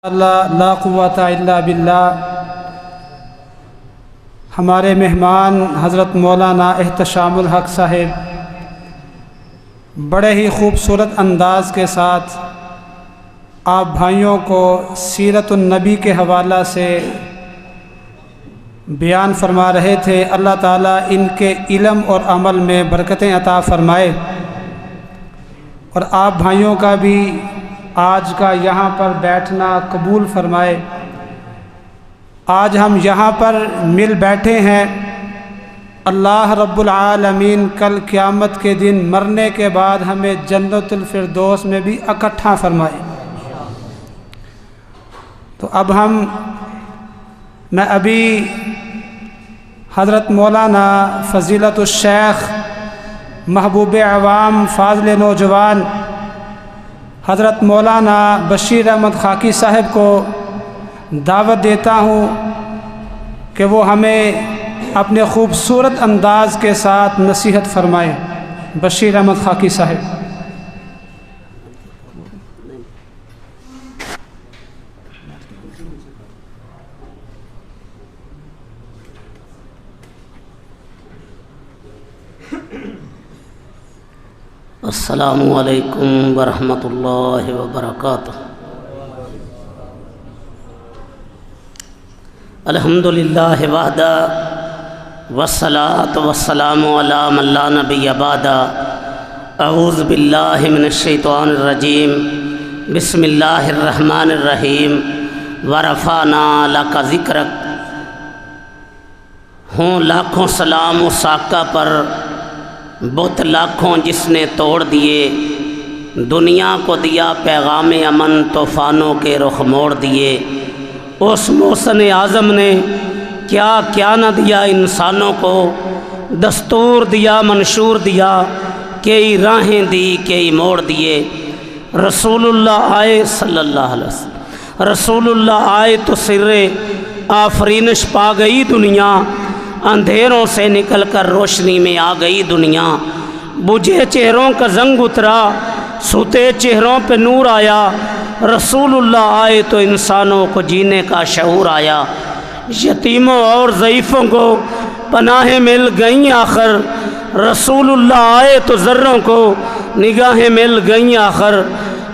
اللہ لا قوت الا باللہ۔ ہمارے مہمان حضرت مولانا احتشام الحق صاحب بڑے ہی خوبصورت انداز کے ساتھ آپ بھائیوں کو سیرت النبی کے حوالہ سے بیان فرما رہے تھے۔ اللہ تعالیٰ ان کے علم اور عمل میں برکتیں عطا فرمائے، اور آپ بھائیوں کا بھی آج کا یہاں پر بیٹھنا قبول فرمائے۔ آج ہم یہاں پر مل بیٹھے ہیں، اللہ رب العالمین کل قیامت کے دن مرنے کے بعد ہمیں جنت الفردوس میں بھی اکٹھا فرمائے۔ تو اب میں ابھی حضرت مولانا فضیلت الشیخ محبوب عوام فاضل نوجوان حضرت مولانا بشیر احمد خاکی صاحب کو دعوت دیتا ہوں کہ وہ ہمیں اپنے خوبصورت انداز کے ساتھ نصیحت فرمائیں۔ بشیر احمد خاکی صاحب۔ السلام علیکم ورحمۃ اللہ وبرکاتہ۔ الحمد للہ وحدہ والصلاۃ والسلام علی من لا نبی بعدہ۔ اعوذ باللہ من الشیطان الرجیم، بسم اللہ الرحمن الرحیم۔ ورفعنا لک ذکرک۔ ہوں لاکھوں سلام اس آقا پر، بت لاکھوں جس نے توڑ دیے، دنیا کو دیا پیغام امن، طوفانوں کے رخ موڑ دیے۔ اس محسن اعظم نے کیا کیا نہ دیا انسانوں کو، دستور دیا منشور دیا، کئی راہیں دی کئی موڑ دیے۔ رسول اللہ آئے صلی اللہ علیہ وسلم، رسول اللہ آئے تو سر آفرینش پا گئی دنیا، اندھیروں سے نکل کر روشنی میں آ گئی دنیا۔ بجھے چہروں کا زنگ اترا، سوتے چہروں پہ نور آیا۔ رسول اللہ آئے تو انسانوں کو جینے کا شعور آیا۔ یتیموں اور ضعیفوں کو پناہیں مل گئیں آخر، رسول اللہ آئے تو ذروں کو نگاہیں مل گئیں آخر۔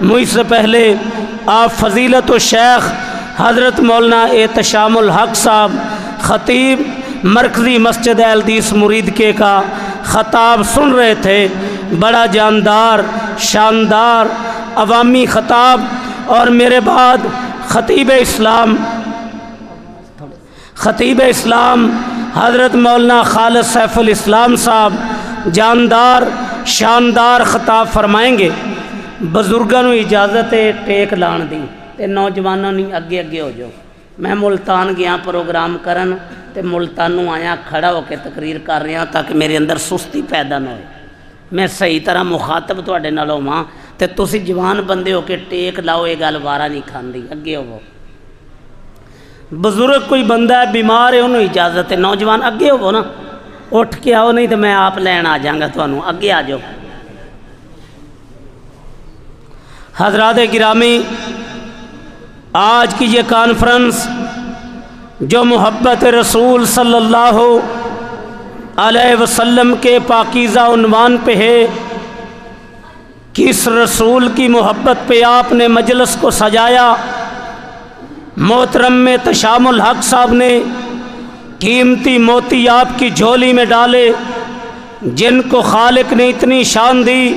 مجھ سے پہلے آپ فضیلت الشیخ حضرت مولانا احتشام الحق صاحب خطیب مرکزی مسجد اہل حدیث مریدکے کا خطاب سن رہے تھے۔ بڑا جاندار شاندار عوامی خطاب، اور میرے بعد خطیب اسلام حضرت مولانا خالد سیف الاسلام صاحب جاندار شاندار خطاب فرمائیں گے۔ بزرگوں کو اجازت ہے ٹیک لان دی تے نوجوانوں نے اگے اگے ہو جاؤ۔ میں ملتان گیا پروگرام کرن تے ملتانوں آیا کھڑا ہو کے تقریر کر رہا تاکہ میرے اندر سستی پیدا نہ ہوئے، میں صحیح طرح مخاطب تواڈے نال ہوواں تے تسی جوان بندے ہو کے ٹیک لاؤ، یہ گل وارا نہیں کھاندی، اگے ہوو۔ بزرگ کوئی بندہ ہے بیمار ہے انہوں اجازت ہے، نوجوان اگے ہوو نا، اٹھ کے آؤ نہیں تو میں آپ لین آ جاؤں گا تانوں، اگے آ جاؤ۔ حضرات گرامی، آج کی یہ کانفرنس جو محبت رسول صلی اللہ علیہ وسلم کے پاکیزہ عنوان پہ ہے، کس رسول کی محبت پہ آپ نے مجلس کو سجایا۔ محترم احتشام الحق صاحب نے قیمتی موتی آپ کی جھولی میں ڈالے، جن کو خالق نے اتنی شان دی،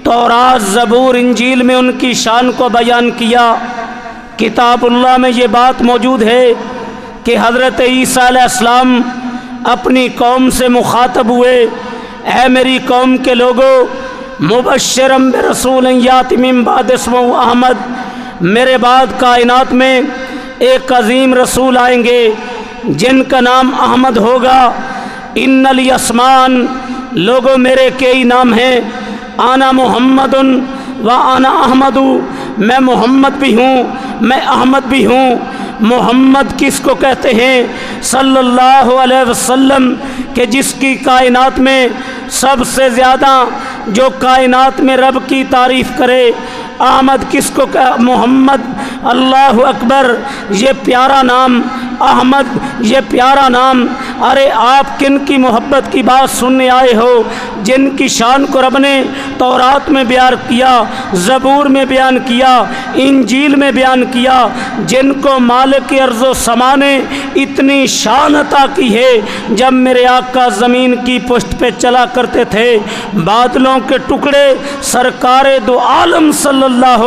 تورات زبور انجیل میں ان کی شان کو بیان کیا۔ کتاب اللہ میں یہ بات موجود ہے کہ حضرت عیسیٰ علیہ السلام اپنی قوم سے مخاطب ہوئے، اے میری قوم کے لوگوں، مبشرم برسول یاتی من بعد اسمہ احمد، میرے بعد کائنات میں ایک عظیم رسول آئیں گے جن کا نام احمد ہوگا۔ ان لی اسمان، لوگوں میرے کئی نام ہیں، آنا محمد و آنا احمد، میں محمد بھی ہوں میں احمد بھی ہوں۔ محمد کس کو کہتے ہیں؟ صلی اللہ علیہ وسلم، کہ جس کی کائنات میں سب سے زیادہ جو کائنات میں رب کی تعریف کرے۔ احمد کس کو محمد، اللہ اکبر، یہ پیارا نام، احمد یہ پیارا نام۔ ارے آپ کن کی محبت کی بات سننے آئے ہو؟ جن کی شان کو رب نے تورات میں بیان کیا، زبور میں بیان کیا، انجیل میں بیان کیا، جن کو مالک ارض و سما نے اتنی شان عطا کی ہے۔ جب میرے آقا زمین کی پشت پہ چلا کرتے تھے، بادلوں کے ٹکڑے سرکار دو عالم صلی اللہ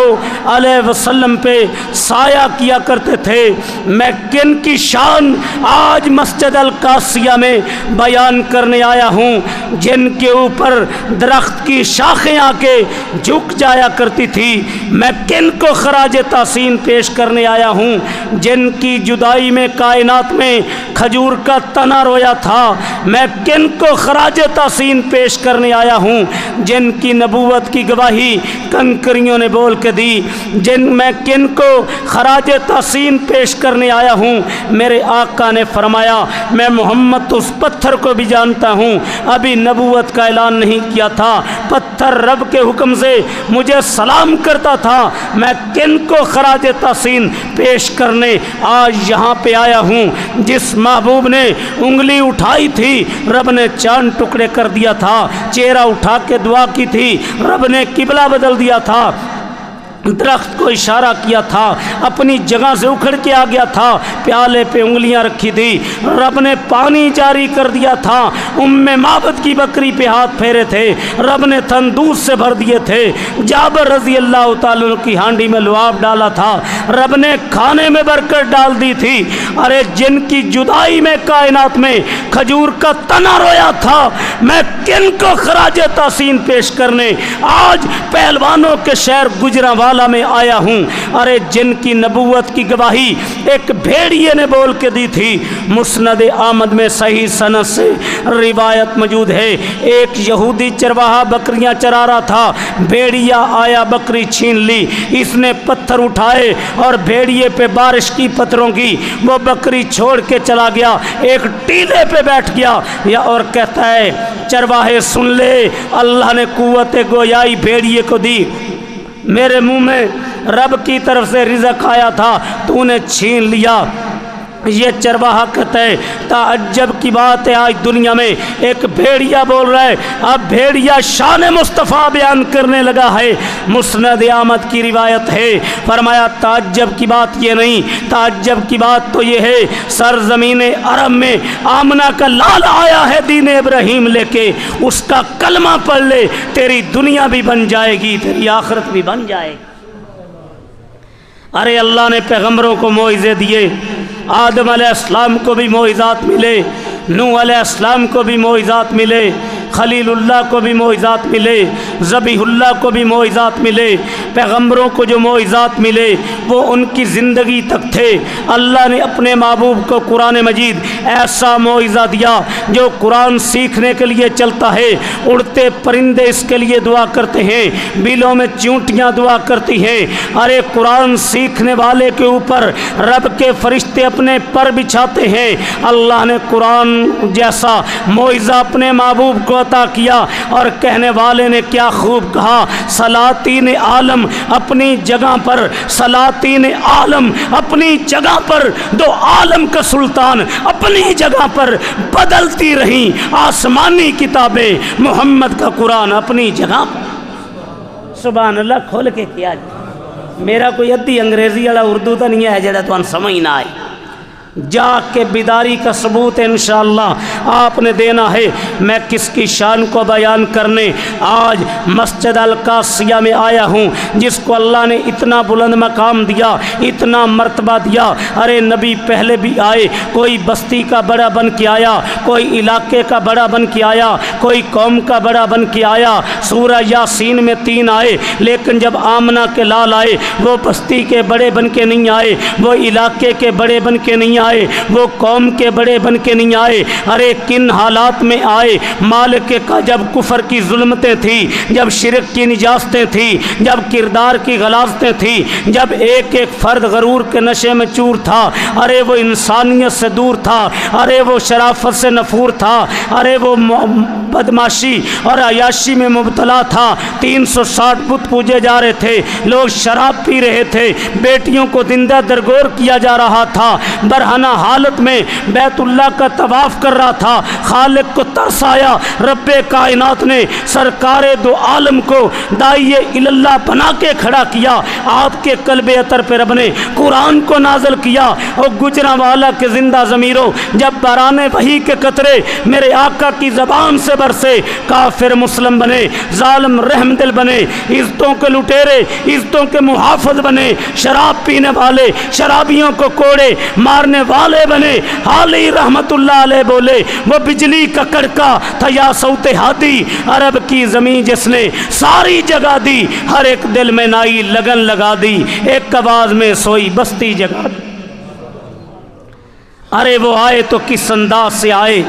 علیہ وسلم پہ سایہ کیا کرتے تھے۔ میں کن کی شان آج مسجد القاسیہ میں بیان کرنے آیا ہوں، جن کے اوپر درخت کی شاخیں آ کے جھک جایا کرتی تھی۔ میں کن کو خراج تحسین پیش کرنے آیا ہوں، جن کی جدائی میں کائنات میں کھجور کا تنا رویا تھا۔ میں کن کو خراج تحسین پیش کرنے آیا ہوں، جن کی نبوت کی گواہی کنکریوں نے بول کے دی۔ میں کن کو خراج تحسین پیش کرنے آیا ہوں۔ میرے آقا نے فرمایا میں محمد تو اس پتھر کو بھی جانتا ہوں، ابھی نبوت کا اعلان نہیں کیا تھا، پتھر رب کے حکم سے مجھے سلام کرتا تھا۔ میں کن کو خراج تحسین پیش کرنے آج یہاں پہ آیا ہوں، جس محبوب نے انگلی اٹھائی تھی رب نے چاند ٹکڑے کر دیا تھا، چہرہ اٹھا کے دعا کی تھی رب نے قبلہ بدل دیا تھا، درخت کو اشارہ کیا تھا، اپنی جگہ سے اکھڑ کے آ گیا تھا، پیالے پہ انگلیاں رکھی تھی رب نے پانی جاری کر دیا تھا، ام معبد کی بکری پہ ہاتھ پھیرے تھے رب نے تندور سے بھر دیے تھے، جابر رضی اللہ تعالیٰ عنہ کی ہانڈی میں لعاب ڈالا تھا رب نے کھانے میں برکت ڈال دی تھی۔ ارے جن کی جدائی میں کائنات میں کھجور کا تنا رویا تھا، میں کن کو خراج تحسین پیش کرنے آج پہلوانوں کے شہر گجرانوالہ میں آیا ہوں۔ ارے جن کی نبوت کی گواہی ایک بھیڑیے نے بول کے دی تھی۔ مسند احمد میں صحیح سند سے روایت موجود ہے، ایک یہودی چرواہا بکریاں چرا رہا تھا، بھیڑیا آیا بکری چھین لی، اس نے پتھر اٹھائے اور بھیڑیے پہ بارش کی پتھروں کی، وہ بکری چھوڑ کے چلا گیا، ایک ٹیلے پہ بیٹھ گیا اور کہتا ہے چرواہے سن لے، اللہ نے قوت گویائی بھیڑیے کو دی، میرے منہ میں رب کی طرف سے رزق آیا تھا، تو نے چھین لیا۔ یہ چرواہا کہتا ہے تعجب کی بات ہے، آج دنیا میں ایک بھیڑیا بول رہا ہے، اب بھیڑیا شان مصطفیٰ بیان کرنے لگا ہے۔ مسند احمد کی روایت ہے، فرمایا تعجب کی بات یہ نہیں، تعجب کی بات تو یہ ہے سرزمین عرب میں آمنہ کا لال آیا ہے دین ابراہیم لے کے، اس کا کلمہ پڑھ لے، تیری دنیا بھی بن جائے گی، تیری آخرت بھی بن جائے گی۔ ارے اللہ نے پیغمبروں کو معجزے دیے، آدم علیہ السلام کو بھی معجزات ملے، نوح علیہ السلام کو بھی معجزات ملے، خلیل اللہ کو بھی معجزات ملے، ذبیح اللہ کو بھی معجزات ملے۔ پیغمبروں کو جو معجزات ملے وہ ان کی زندگی تک تھے۔ اللہ نے اپنے محبوب کو قرآن مجید ایسا معجزہ دیا جو قرآن سیکھنے کے لیے چلتا ہے، اڑتے پرندے اس کے لیے دعا کرتے ہیں، بلوں میں چونٹیاں دعا کرتی ہیں۔ ارے قرآن سیکھنے والے کے اوپر رب کے فرشتے اپنے پر بچھاتے ہیں۔ اللہ نے قرآن جیسا معجزہ اپنے محبوب کو عطا کیا، اور کہنے والے نے کیا خوب کہا، سلاطین عالم اپنی جگہ پر، سلاطین عالم اپنی جگہ پر، دو عالم کا سلطان اپنی جگہ پر بدلتی رہیں، آسمانی کتابیں محمد کا قرآن اپنی جگہ پر۔ سبحان اللہ، کھول کے کیا جی، میرا کوئی ادھی انگریزی والا اردو تو نہیں ہے جڑا تمہیں سمجھ نہ آئے، جاگ کے بیداری کا ثبوت ہے انشاءاللہ آپ نے دینا ہے۔ میں کس کی شان کو بیان کرنے آج مسجد القاسیہ میں آیا ہوں، جس کو اللہ نے اتنا بلند مقام دیا، اتنا مرتبہ دیا۔ ارے نبی پہلے بھی آئے، کوئی بستی کا بڑا بن کے آیا، کوئی علاقے کا بڑا بن کے آیا، کوئی قوم کا بڑا بن کے آیا۔ سورہ یاسین میں 3 آئے، لیکن جب آمنہ کے لال آئے وہ بستی کے بڑے بن کے نہیں آئے، وہ علاقے کے بڑے بن کے نہیں آئے، وہ قوم کے بڑے بن کے نہیں آئے، ارے کن حالات میں آئے؟ مالک کا جب کفر کی ظلمتیں تھیں، جب شرک کی نجاستیں تھیں، جب کردار کی غلاظتیں تھیں، جب ایک ایک فرد غرور کے نشے میں چور تھا، ارے وہ انسانیت سے دور تھا، ارے وہ شرافت سے نفور تھا، ارے وہ بدماشی اور عیاشی میں مبتلا تھا، 360 بت پوجے جا رہے تھے، لوگ شراب پی رہے تھے، بیٹیوں کو زندہ درگور کیا جا رہا تھا، برہنہ حالت میں بیت اللہ کا طواف کر رہا تھا، خالق کو ترس آیا، رب کائنات نے سرکار دو عالم کو داعی اللہ بنا کے کھڑا کیا، آپ کے قلب اطہر پہ رب نے قرآن کو نازل کیا، اور گجراں والا کے زندہ ضمیروں جب باران وحی کے قطرے میرے آقا کی زبان سے برسے، کافر مسلم بنے، ظالم رحم دل بنے، عزتوں کے لٹیرے عزتوں کے محافظ بنے، شراب پینے والے شرابیوں کو کوڑے مارنے والے بنے، حالی رحمت اللہ علیہ بولے وہ بجلی کا کڑکا تھا یا صوت ہادی، عرب کی زمین جس نے ساری جگہ دی، ہر ایک دل میں نائی لگن لگا دی، ایک آواز میں سوئی بستی جگہ دی۔ ارے وہ آئے تو کس انداز سے آئے،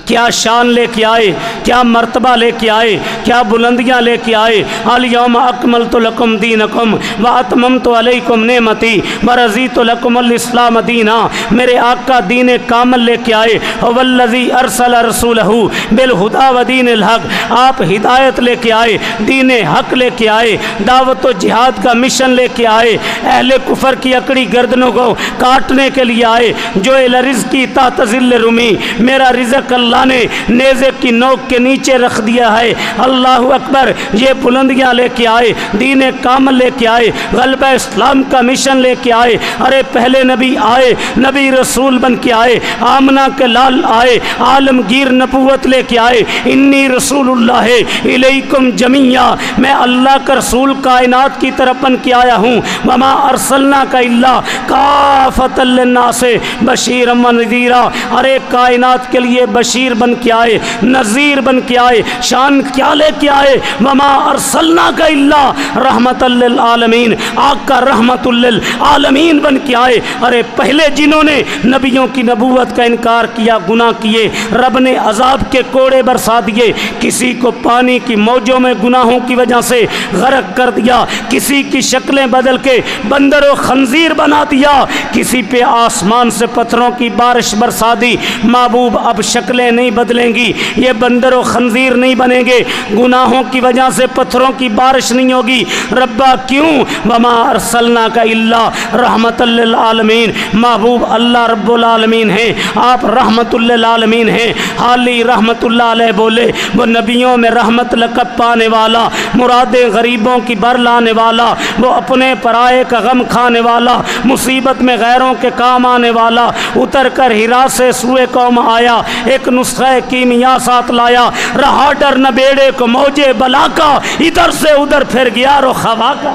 کیا شان لے کے آئے، کیا مرتبہ لے کے آئے، کیا بلندیاں لے کے آئے، الیوم اکملت لکم دینکم واتممت علیکم نعمتی ورضیت لکم الاسلام دینا، میرے آقا دین کامل لے کے آئے، والذی ارسل رسولہ بالہدی ودین الحق، آپ ہدایت لے کے آئے، دین حق لے کے آئے، دعوت و جہاد کا مشن لے کے آئے، اہل کفر کی اکڑی گردنوں کو کاٹنے کے لیے آئے، جو رزقی تحت ذل رمی، میرا رزق اللہ نے نیزے کی نوک کے نیچے رکھ دیا ہے، اللہ اکبر، یہ بلندیاں لے کے آئے، دین کامل لے کے آئے، غلبہ اسلام کا مشن لے کے آئے، ارے پہلے نبی آئے، نبی رسول بن کے آئے، آمنہ کے لال آئے، عالمگیر نبوت لے کے آئے، انی رسول اللہ الیکم جمیعا، میں اللہ کا رسول کائنات کی طرف بن کے آیا ہوں، وما ارسلناک الا کافۃ للناس بشیرا ونذیرا، ارے کائنات کے لیے بشیر بن کے آئے، نذیر بن کے آئے، شان کیا لے کے آئے، وما ارسلناک الا رحمت للعالمین، آقا رحمت للعالمین بن کے آئے، ارے پہلے جنہوں نے نبیوں کی نبوت کا انکار کیا گناہ کیے، رب نے عذاب کے کوڑے برسا دیے، کسی کو پانی کی موجوں میں گناہوں کی وجہ سے غرق کر دیا، کسی کی شکلیں بدل کے بندر و خنزیر بنا دیا، کسی پہ آسمان سے پتھروں کی بارش برسا دی، محبوب اب شکلیں نہیں بدلیں گی، یہ بندر و خنزیر نہیں بنیں گے، گناہوں کی وجہ سے پتھروں کی بارش نہیں ہوگی، ربا کیوں؟ وما ارسلناک الا رحمت للعالمین، محبوب اللہ رب العالمین ہیں، آپ رحمت للعالمین ہیں، حالی رحمت اللہ علیہ بولے وہ نبیوں میں رحمت لقب پانے والا، مرادیں غریبوں کی بر لانے والا، وہ اپنے پرائے کا غم کھانے والا، مصیبت میں غیروں کے کام آنے والا، اتر کر ہرا سے سوئے قوم آیا، ایک نسخہ کیمیا ساتھ لایا، رہا ڈر نہ بیڑے کو موجے بلا کا، ادھر سے ادھر پھر گیا رو خوا کا،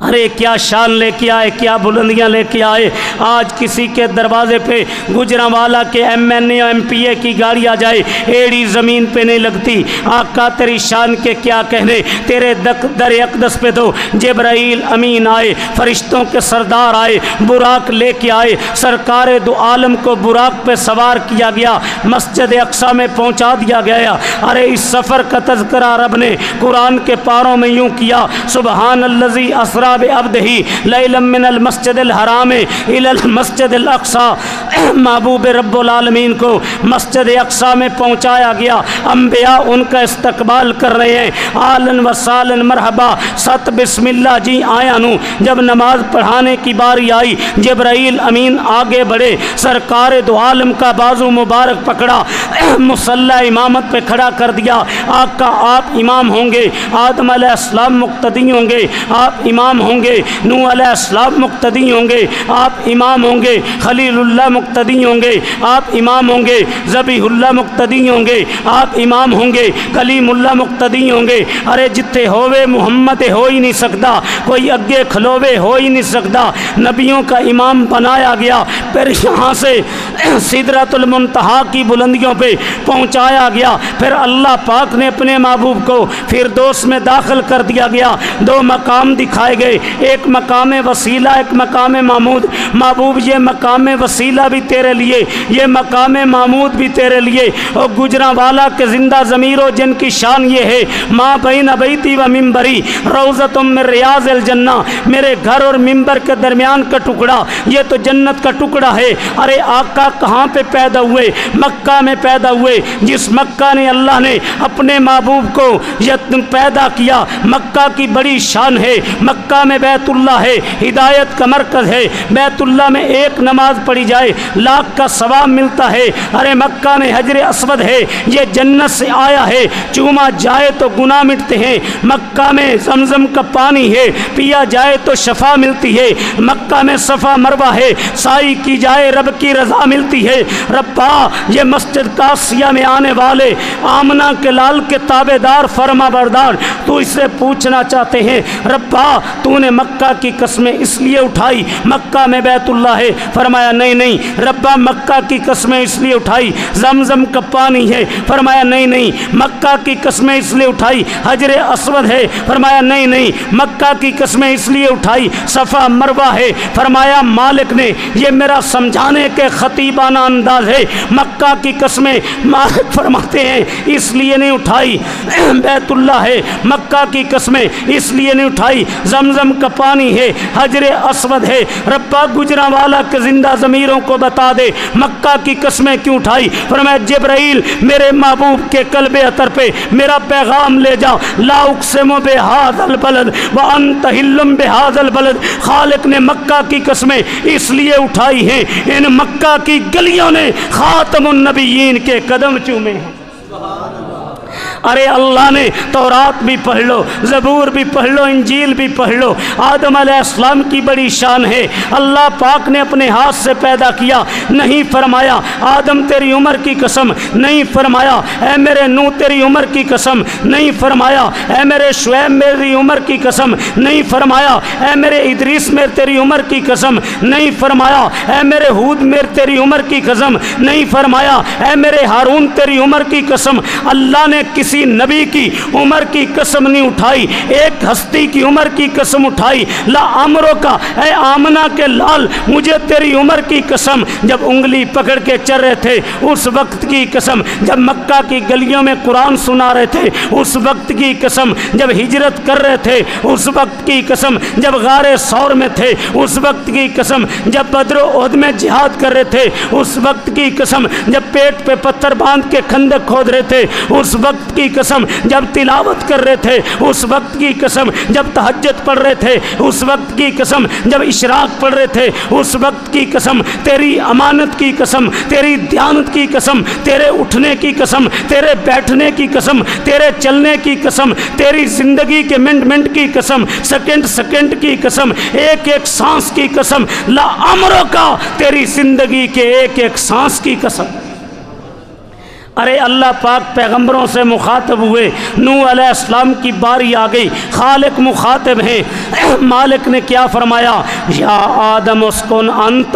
ارے کیا شان لے کے آئے، کیا بلندیاں لے کے آئے، آج کسی کے دروازے پہ گجرانوالا کے M N A M P A کی گاڑی آ جائے، ایڑی زمین پہ نہیں لگتی، آقا تیری شان کے کیا کہنے، تیرے در اقدس پہ تو جبرائیل امین آئے، فرشتوں کے سردار آئے، براق لے کے آئے، سرکار دو عالم کو براق پہ سوار کیا گیا، مسجد اقصی میں پہنچا دیا گیا، ارے اس سفر کا تذکرہ رب نے قرآن کے پاروں میں یوں کیا، سبحان الذی اسریٰ بعبدہ لیلا من المسجد الحرام الی المسجد الاقصی، محبوب رب العالمین کو مسجد اقصی میں پہنچایا گیا، انبیاء ان کا استقبال کر رہے ہیں، آلن و سالن مرحبا، ست بسم اللہ جی آیا نو، جب نماز پڑھانے کی باری آئی جبرائیل امین آگے بڑھے، سرکار دو عالم کا بازو مبارک پکڑا، مصلی امامت پہ کھڑا کر دیا، آقا آپ امام ہوں گے، آدم علیہ السلام مقتدی ہوں گے، آپ امام ہوں گے، نوح علیہ السلام مقتدی ہوں گے، آپ امام ہوں گے، خلیل اللہ مقتدی ہوں گے، آپ امام ہوں گے، ذبیح اللہ مقتدی ہوں گے، آپ امام ہوں گے، کلیم اللہ مقتدی ہوں گے۔ ارے جتھے ہووے محمد ہو ہی نہیں سکتا، کوئی اگے کھلوے ہو ہی نہیں سکتا، نبیوں کا امام بنایا گیا، پھر یہاں سے سدرۃ المنتہا کی بلندیوں پہ پہنچایا گیا، پھر اللہ پاک نے اپنے محبوب کو فردوس میں داخل کر دیا گیا۔ دو مقام دکھائے گئے، ایک مقام وسیلہ، ایک مقام محمود۔ محبوب یہ مقام وسیلہ بھی تیرے لیے، یہ مقام محمود بھی تیرے لیے۔ اور گجرانوالا کے زندہ ضمیروں جن کی شان یہ ہے، ماں بین بیتی و ممبری روضۃ من ریاض الجنہ، میرے گھر اور ممبر کے درمیان کا ٹکڑا یہ تو جنت کا ٹکڑا ہے۔ ارے آقا کہاں پہ پیدا ہوئے؟ مکہ میں پیدا ہوئے، جس مکہ نے اللہ نے اپنے محبوب کو پیدا کیا۔ مکہ کی بڑی شان ہے، مکہ میں بیت اللہ ہے، ہدایت کا مرکز ہے، بیت اللہ میں ایک نماز پڑھی جائے لاکھ کا ثواب ملتا ہے۔ ارے مکہ میں حجر اسود ہے، یہ جنت سے آیا ہے، چوما جائے تو گناہ مٹتے ہیں۔ مکہ میں زمزم کا پانی ہے، پیا جائے تو شفا ملتی ہے۔ مکہ میں صفا مروہ ہے، سائی کی جائے رب کی رضا ملتی ہے۔ ربا یہ مسجد قاسیہ میں آنے والے آمنہ کے لال کے تابع دار فرما بردار تو اس سے پوچھنا چاہتے ہیں، ربا تو نے مکہ کی قسمیں اس لیے اٹھائی مکہ میں بیت اللہ ہے؟ فرمایا نہیں نہیں۔ ربا مکہ کی قسمیں اس لیے اٹھائی زمزم کا پانی ہے؟ فرمایا نہیں نہیں۔ مکہ کی قسمیں اس لیے اٹھائی حجر اسود ہے؟ فرمایا نہیں نہیں۔ مکہ کی قسمیں اس لیے اٹھائی صفا مروہ ہے؟ فرمایا مالک نے، یہ میرا سمجھانے کے خطیبانہ انداز ہے، مکہ کی قسمیں مالک فرماتے ہیں اس لیے نہیں اٹھائی بیت اللہ ہے، مکہ کی قسمیں اس لیے نہیں اٹھائی زمزم کا پانی ہے، حجر اسود ہے۔ ربا گجرانوالا کے زندہ ضمیروں کو بتا دے مکہ کی قسمیں کیوں اٹھائی؟ فرمایا جبرائیل میرے محبوب کے قلب اطہر پہ میرا پیغام لے جا، لا اقسم بہذا البلد وانت حل بہذا البلد۔ خالق نے مکہ کی قسمیں اس لیے اٹھائی ہیں، ان مکہ کی گلیوں نے خاتم النبیین کے قدم چومے ہیں۔ ارے اللہ نے تورات بھی پڑھ لو، زبور بھی پڑھ لو، انجیل بھی پڑھ لو، آدم علیہ السلام کی بڑی شان ہے، اللہ پاک نے اپنے ہاتھ سے پیدا کیا، نہیں فرمایا آدم تیری عمر کی قسم، نہیں فرمایا اے میرے نوح تیری عمر کی قسم، نہیں فرمایا اے میرے شعیب میری عمر کی قسم، نہیں فرمایا اے میرے ادریس میں تیری عمر کی قسم، نہیں فرمایا اے میرے ہود میں تیری عمر کی قسم، نہیں فرمایا اے میرے ہارون تیری عمر کی قسم۔ اللہ نے کسی نبی کی عمر کی قسم نہیں اٹھائی، ایک ہستی کی عمر کی قسم اٹھائی، لا امرو کا اے آمنہ کے لال مجھے تیری عمر کی قسم، جب انگلی پکڑ کے چل رہے تھے اس وقت کی قسم، جب مکہ کی گلیوں میں قرآن سنا رہے تھے اس وقت کی قسم، جب ہجرت کر رہے تھے اس وقت کی قسم، جب غار ثور میں تھے اس وقت کی قسم، جب بدر و احد میں جہاد کر رہے تھے اس وقت کی قسم، جب پیٹ پہ پتھر باندھ کے خندق کھود رہے تھے اس وقت کی قسم، جب تلاوت کر رہے تھے اس وقت کی قسم، جب تہجد پڑھ رہے تھے اس وقت کی قسم، جب اشراق پڑھ رہے تھے اس وقت کی قسم، تیری امانت کی قسم، تیری دیانت کی قسم، تیرے اٹھنے کی قسم، تیرے بیٹھنے کی قسم، تیرے چلنے کی قسم، تیری زندگی کے منٹ منٹ کی قسم، سیکنڈ سیکنڈ کی قسم، ایک ایک سانس کی قسم، لا امرو کا تیری زندگی کے ایک ایک سانس کی قسم۔ ارے اللہ پاک پیغمبروں سے مخاطب ہوئے، نوح علیہ السلام کی باری آ گئی، خالق مخاطب ہیں، مالک نے کیا فرمایا؟ یا آدم اسکن انت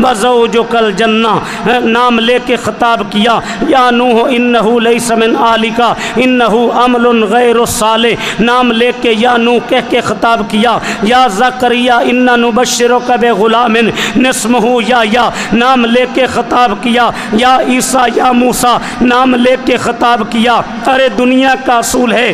وزوجک الجنہ، نام لے کے خطاب کیا، یا نوح انہ لیس من آلک انہ عمل غیر صالح، نام لے کے یا نوح کہہ کے خطاب کیا، یا زکریا انا نبشرک بغلام اسمہ یا نام لے کے خطاب کیا، یا عیسیٰ یا موسیٰ نام لے کے خطاب کیا۔ ارے دنیا کا اصول ہے،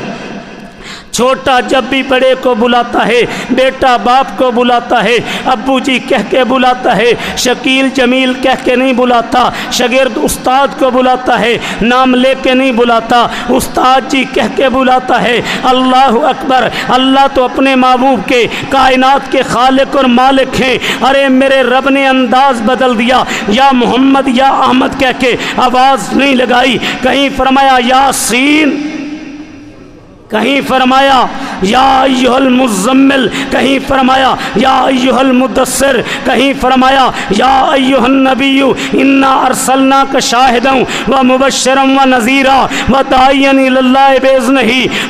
چھوٹا جب بھی بڑے کو بلاتا ہے، بیٹا باپ کو بلاتا ہے، ابو جی کہہ کے بلاتا ہے، شکیل جمیل کہہ کے نہیں بلاتا، شاگرد استاد کو بلاتا ہے، نام لے کے نہیں بلاتا، استاد جی کہہ کے بلاتا ہے۔ اللہ اکبر، اللہ تو اپنے محبوب کے کائنات کے خالق اور مالک ہیں۔ ارے میرے رب نے انداز بدل دیا، یا محمد یا احمد کہہ کے آواز نہیں لگائی، کہیں فرمایا یاسین، کہیں فرمایا یا ایھا المزمل، کہیں فرمایا یا ایھا المدثر، کہیں فرمایا یا ایھا النبی انا ارسلناک شاہدا ومبشرا ونذیرا وداعیا الی اللہ باذنہ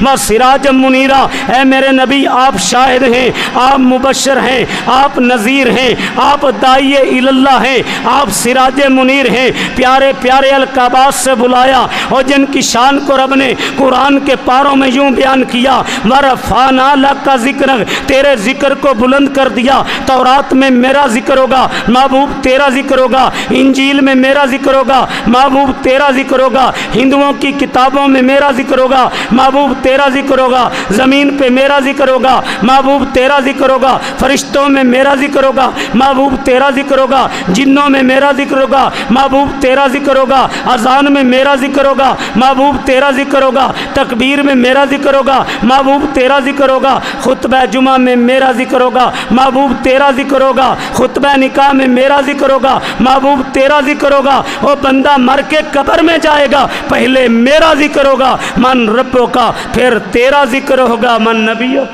وسراجا منیرا۔ اے میرے نبی آپ شاہد ہیں، آپ مبشر ہیں، آپ نذیر ہیں، آپ داعی الی اللہ ہیں، آپ سراج منیر ہیں۔ پیارے پیارے القابات سے بلایا اور جن کی شان کو رب نے قرآن کے پاروں میں یوں بیان کیا، ورفعنا لک ذکرک، تیرے ذکر کو بلند کر دیا۔ تورات میں میرا ذکر ہوگا، محبوب تیرا ذکر ہوگا، انجیل میں میرا ذکر ہوگا، محبوب تیرا ذکر ہوگا، ہندوؤں کی کتابوں میں میرا ذکر ہوگا، محبوب تیرا ذکر ہوگا، زمین پہ میرا ذکر ہوگا، محبوب تیرا ذکر ہوگا، فرشتوں میں میرا ذکر ہوگا، محبوب تیرا ذکر ہوگا، جنوں میں میرا ذکر ہوگا، محبوب تیرا ذکر ہوگا، اذان میں میرا ذکر ہوگا، محبوب تیرا ذکر ہوگا، تکبیر میں میرا ذکر ہوگا، محبوب تیرا ذکر ہوگا، خطبہ جمعہ میں میرا ذکر ہوگا، محبوب تیرا ذکر ہوگا، خطبہ نکاح میں میرا ذکر ہوگا، محبوب تیرا ذکر ہوگا۔ وہ بندہ مر کے قبر میں جائے گا، پہلے میرا ذکر ہوگا، من ربو کا، پھر تیرا ذکر ہوگا، من نبیو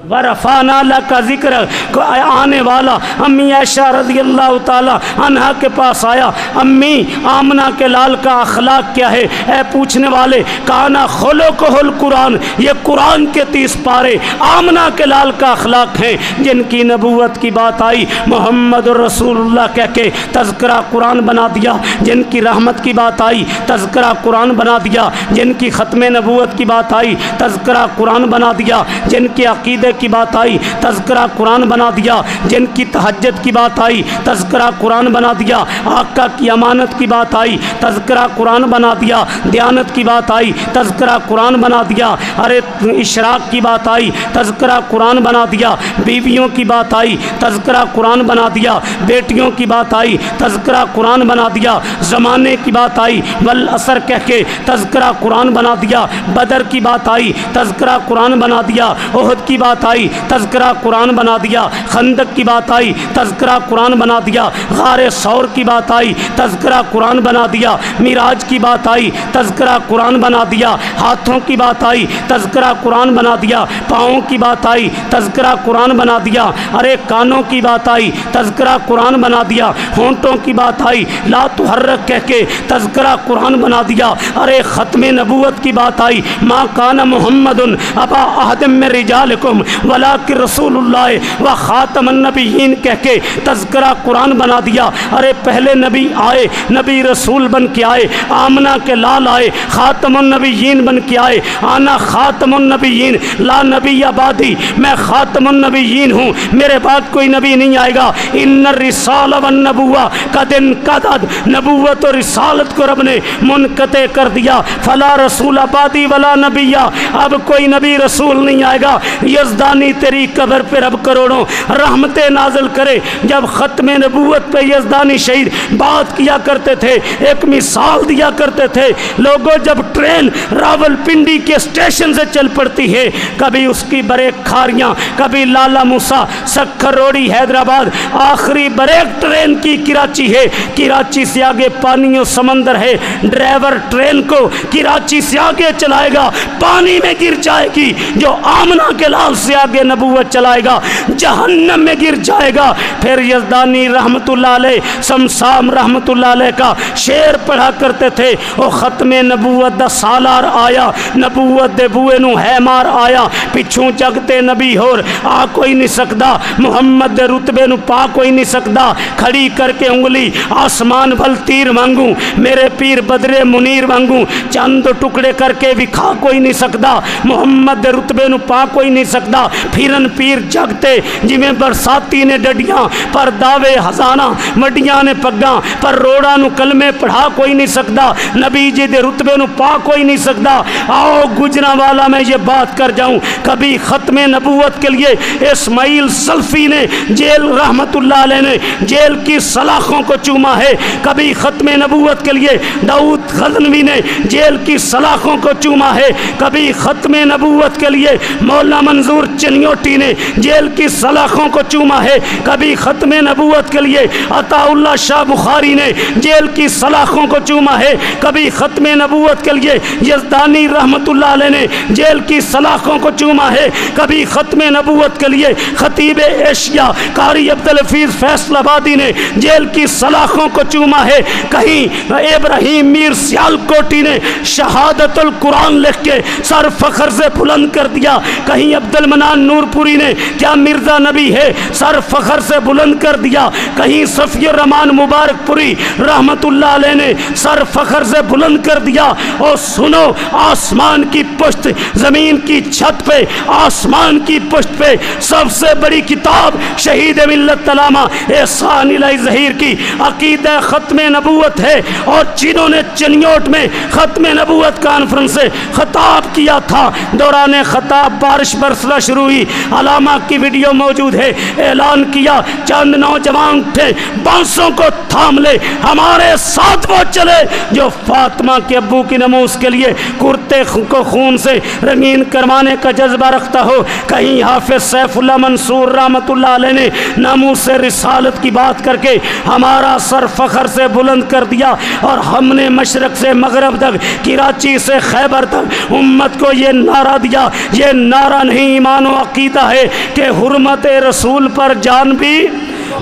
ورفعنا لک ذکر۔ آنے والا امی عائشہ رضی اللہ تعالی عنہا کے پاس آیا، امی آمنہ کے لال کا اخلاق کیا ہے؟ اے پوچھنے والے، کانا خلقہ القرآن، یہ قرآن کے 30 پارے آمنہ کے لال کا اخلاق ہیں۔ جن کی نبوت کی بات آئی محمد رسول اللہ کہہ کے تذکرہ قرآن بنا دیا، جن کی رحمت کی بات آئی تذکرہ قرآن بنا دیا، جن کی ختم نبوت کی بات آئی تذکرہ قرآن بنا دیا، جن کے عقیدے کی بات آئی تذکرہ قرآن بنا دیا، جن کی تہجد کی بات آئی تذکرہ قرآن بنا دیا، آقا کی امانت کی بات آئی تذکرہ قرآن بنا دیا، دیانت کی بات آئی تذکرہ قرآن بنا دیا، ارے اشراق کی بات آئی تذکرہ قرآن بنا دیا، بیویوں کی بات آئی تذکرہ قرآن بنا دیا، بیٹیوں کی بات آئی تذکرہ قرآن بنا دیا، زمانے کی بات آئی والعصر کہہ کے تذکرہ قرآن بنا دیا، بدر کی بات آئی تذکرہ قرآن بنا دیا، احد کی بات آئی تذکرہ قرآن بنا دیا، خندق کی بات آئی تذکرہ قرآن بنا دیا، غار ثور کی بات آئی تذکرہ قرآن بنا دیا، معراج کی بات آئی تذکرہ قرآن بنا دیا، ہاتھوں کی بات آئی تذکرہ قرآن بنا دیا، پاؤں کی بات آئی تذکرہ قرآن بنا دیا، ارے کانوں کی بات آئی تذکرہ قرآن بنا دیا، ہونٹوں کی بات آئی لا تحرک کہہ کے تذکرہ قرآن بنا دیا، ارے ختم نبوت کی بات آئی ما کان محمد ابا احد من رجالکم ولکن رسول اللہ و خاتم النبیین کہہ کے تذکرہ قرآن بنا دیا۔ ارے پہلے نبی آئے، نبی رسول بن کے آئے، آمنہ کے لال آئے، خاتم النبیین بن کے آئے، آنا خاتم النبیین لا نبی آبادی، میں خاتم النبیین ہوں، میرے بعد کوئی نبی نہیں آئے گا۔ ان الرسالہ والنبوہ قد انقضت، نبوت و رسالت کو رب نے منقطع کر دیا، فلا رسول آبادی ولا نبی، اب کوئی نبی رسول نہیں آئے گا۔ یزدانی تیری قبر پہ رب کروڑوں رحمتیں نازل کرے۔ جب ختم نبوت پہ یزدانی شہید بات کیا کرتے تھے، ایک مثال دیا کرتے تھے، لوگوں جب ٹرین راول پنڈی کے اسٹیشن سے چل پڑتی ہے، کبھی اس کی بریک کھاریاں، کبھی لالا موسیٰ سکھر روڑی حیدرآباد، آخری بریک ٹرین کی کراچی ہے، کراچی سے آگے پانی و سمندر ہے، ڈرائیور ٹرین کو کراچی سے آگے چلائے گا، پانی میں گر جائے گی، جو آمنہ کے لال سے آگے نبوت چلائے گا جہنم میں گر جائے گا۔ پھر یزدانی رحمت اللہ علیہ سمسام رحمت اللہ علیہ کا شعر پڑھا کرتے تھے، او ختم نبوت دا سالار آیا، نبوت دے بوئے نو ہے مار آیا، پچھوں جگتے نبی ہور آ کوئی نہیں سکدا، محمد دے رتبے نو پا کوئی نہیں سکدا، کھڑی کر کے انگلی آسمان ول تیر مانگوں، میرے پیر بدر منیر مانگوں، چند ٹکڑے کر کے وکھا کوئی نہیں سکدا، محمد دے رتبے نو پا کوئی نہیں سکدا، پھرن پیر جگتے جویں برساتی نے ڈڈیاں پر دعوے ہزانہ وڈیاں نے پگاں پر روڑاں نو کلمے پڑھا کوئی نہیں سکدا، نبی جی دے رتبے نو پا کوئی نہیں سکدا۔ آؤ گجرانوالا میں یہ بات کر جاؤں، کبھی ختم نبوت کے لیے اسماعیل سلفی نے جیل رحمت اللہ علیہ نے جیل کی سلاخوں کو چوما ہے، کبھی ختم نبوت کے لیے داؤد غزنوی نے جیل کی سلاخوں کو چوما ہے، کبھی ختم نبوت کے لیے مولانا منظور چنیوٹی نے جیل کی سلاخوں کو چوما ہے، کبھی ختم نبوت کے لیے عطا اللہ شاہ بخاری نے جیل کی سلاخوں کو چوما ہے، کبھی ختم نبوت کے لیے یزدانی رحمت اللہ علیہ نے جیل کی سلاخوں کو چوما ہے، کبھی ختم نبوت کے لیے خطیب ایشیا قاری عبدالحفیظ فیصل آبادی نے جیل کی سلاخوں کو چوما ہے، کہیں ابراہیم میر سیالکوٹی نے شہادت القرآن لکھ کے سر فخر سے بلند کر دیا، کہیں عبد المنان نور پوری نے کیا مرزا نبی ہے سر فخر سے بلند کر دیا، کہیں صفی الرحمان مبارک پوری رحمت اللہ علیہ نے سر فخر سے بلند کر دیا۔ اور سنو، آسمان کی پشت، زمین کی چھت پہ، آسمان کی پشت پہ سب سے بڑی کتاب شہید ملت علامہ احسان الہی ظہیر کی عقیدہ ختم نبوت ہے، اور جنہوں نے چنیوٹ میں ختم نبوت کانفرنس سے خطاب کیا تھا، دوران خطاب بارش برسنا شروع ہوئی، علامہ کی ویڈیو موجود ہے، اعلان کیا چند نوجوان اٹھے، بانسوں کو تھام لے، ہمارے ساتھ وہ چلے جو فاطمہ کے ابو کی نموز کے لیے کرتے کو خون سے رنگین کروانے کا جذبہ رکھتا ہو۔ کہیں حافظ سیف اللہ منصور رحمت اللہ علیہ نے ناموس سے رسالت کی بات کر کے ہمارا سر فخر سے بلند کر دیا، اور ہم نے مشرق سے مغرب تک، کراچی سے خیبر تک امت کو یہ نعرہ دیا، یہ نعرہ نہیں ایمان و عقیدہ ہے کہ حرمت رسول پر جان بھی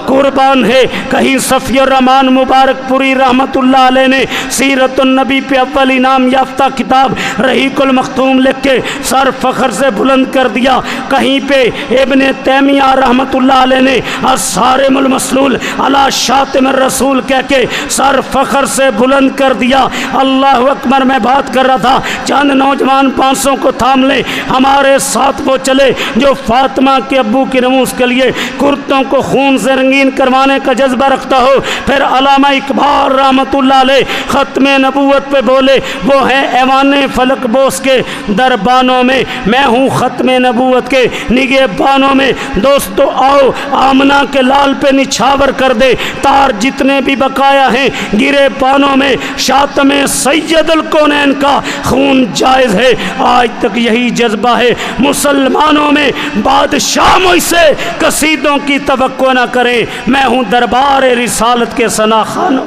قربان ہے۔ کہیں صفی الرحمان مبارک پوری رحمت اللہ علیہ نے سیرت النبی پہ اول انعام یافتہ کتاب رحیق المختوم لکھ کے سر فخر سے بلند کر دیا، کہیں پہ ابن تیمیہ رحمت اللہ علیہ نے الصارم المسلول علی شاتم الرسول کہہ کے سر فخر سے بلند کر دیا۔ اللہ اکبر، میں بات کر رہا تھا چند نوجوان پانسوں کو تھام لے، ہمارے ساتھ وہ چلے جو فاطمہ کے ابو کی نموز کے لیے کرتوں کو خون سے رنگین کروانے کا جذبہ رکھتا ہو۔ پھر علامہ اقبال رحمت اللہ علیہ ختم نبوت پہ بولے، وہ ہیں ایوان فلک بوس کے دربانوں میں، میں ہوں ختم نبوت کے نگہ بانوں میں۔ دوستو آؤ آمنہ کے لال پہ نچھاور کر دے تار جتنے بھی بقایا ہیں گرے بانوں میں، شاتم سید الکونین کا خون جائز ہے، آج تک یہی جذبہ ہے مسلمانوں میں۔ بادشاہ مجھ سے قصیدوں کی توقع نہ کریں، میں ہوں دربار رسالت کے ثنا خانوں۔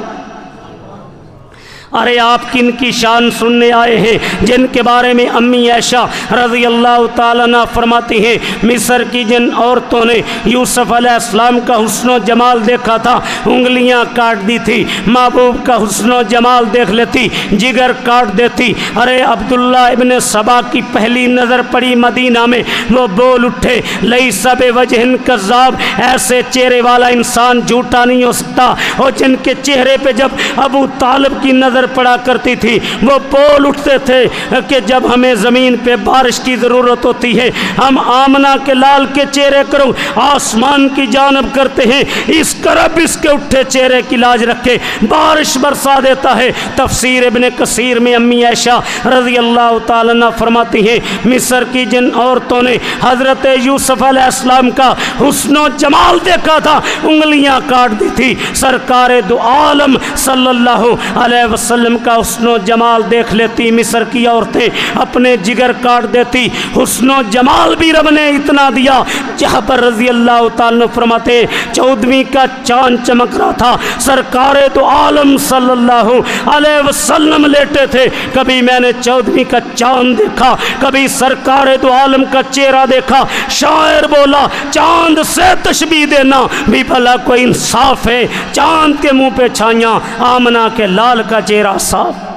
ارے آپ کن کی شان سننے آئے ہیں جن کے بارے میں امی عائشہ رضی اللہ تعالیٰ عنہ فرماتی ہیں، مصر کی جن عورتوں نے یوسف علیہ السلام کا حسن و جمال دیکھا تھا انگلیاں کاٹ دی تھی، محبوب کا حسن و جمال دیکھ لیتی جگر کاٹ دیتی۔ ارے عبداللہ ابن سبا کی پہلی نظر پڑی مدینہ میں، وہ بول اٹھے لیس بوجہ کذاب، ایسے چہرے والا انسان جھوٹا نہیں ہو سکتا۔ اور جن کے چہرے پہ جب ابو طالب کی نظر پڑا کرتی تھی وہ بول اٹھتے تھے کہ جب ہمیں زمین پہ بارش کی ضرورت ہوتی ہے ہم آمنہ کے لال کے چہرے کرو آسمان کی جانب کرتے ہیں، اس کرب اس کے اٹھے چہرے کی لاج رکھے بارش برسا دیتا ہے۔ تفسیر ابن کثیر میں امی عائشہ رضی اللہ تعالیٰ عنہ فرماتی ہیں، مصر کی جن عورتوں نے حضرت یوسف علیہ السلام کا حسن و جمال دیکھا تھا انگلیاں کاٹ دی تھی، سرکار دو عالم صلی اللہ علیہ وسلم کا حسن و جمال دیکھ لیتی مصر کی عورتیں اپنے جگر کاٹ دیتی۔ حسن و جمال بھی رب نے اتنا دیا، جہاں پر رضی اللہ تعالیٰ فرماتے 14ویں کا چاند چمک رہا تھا، سرکار تو عالم صلی اللہ علیہ وسلم لیٹے تھے، کبھی میں نے 14ویں کا چاند دیکھا، کبھی سرکار تو عالم کا چہرہ دیکھا۔ شاعر بولا چاند سے تشبیہ دینا بھی بھلا کوئی انصاف ہے، چاند کے منہ پہ چھائیاں آمنہ کے لال کا چہرہ صاف۔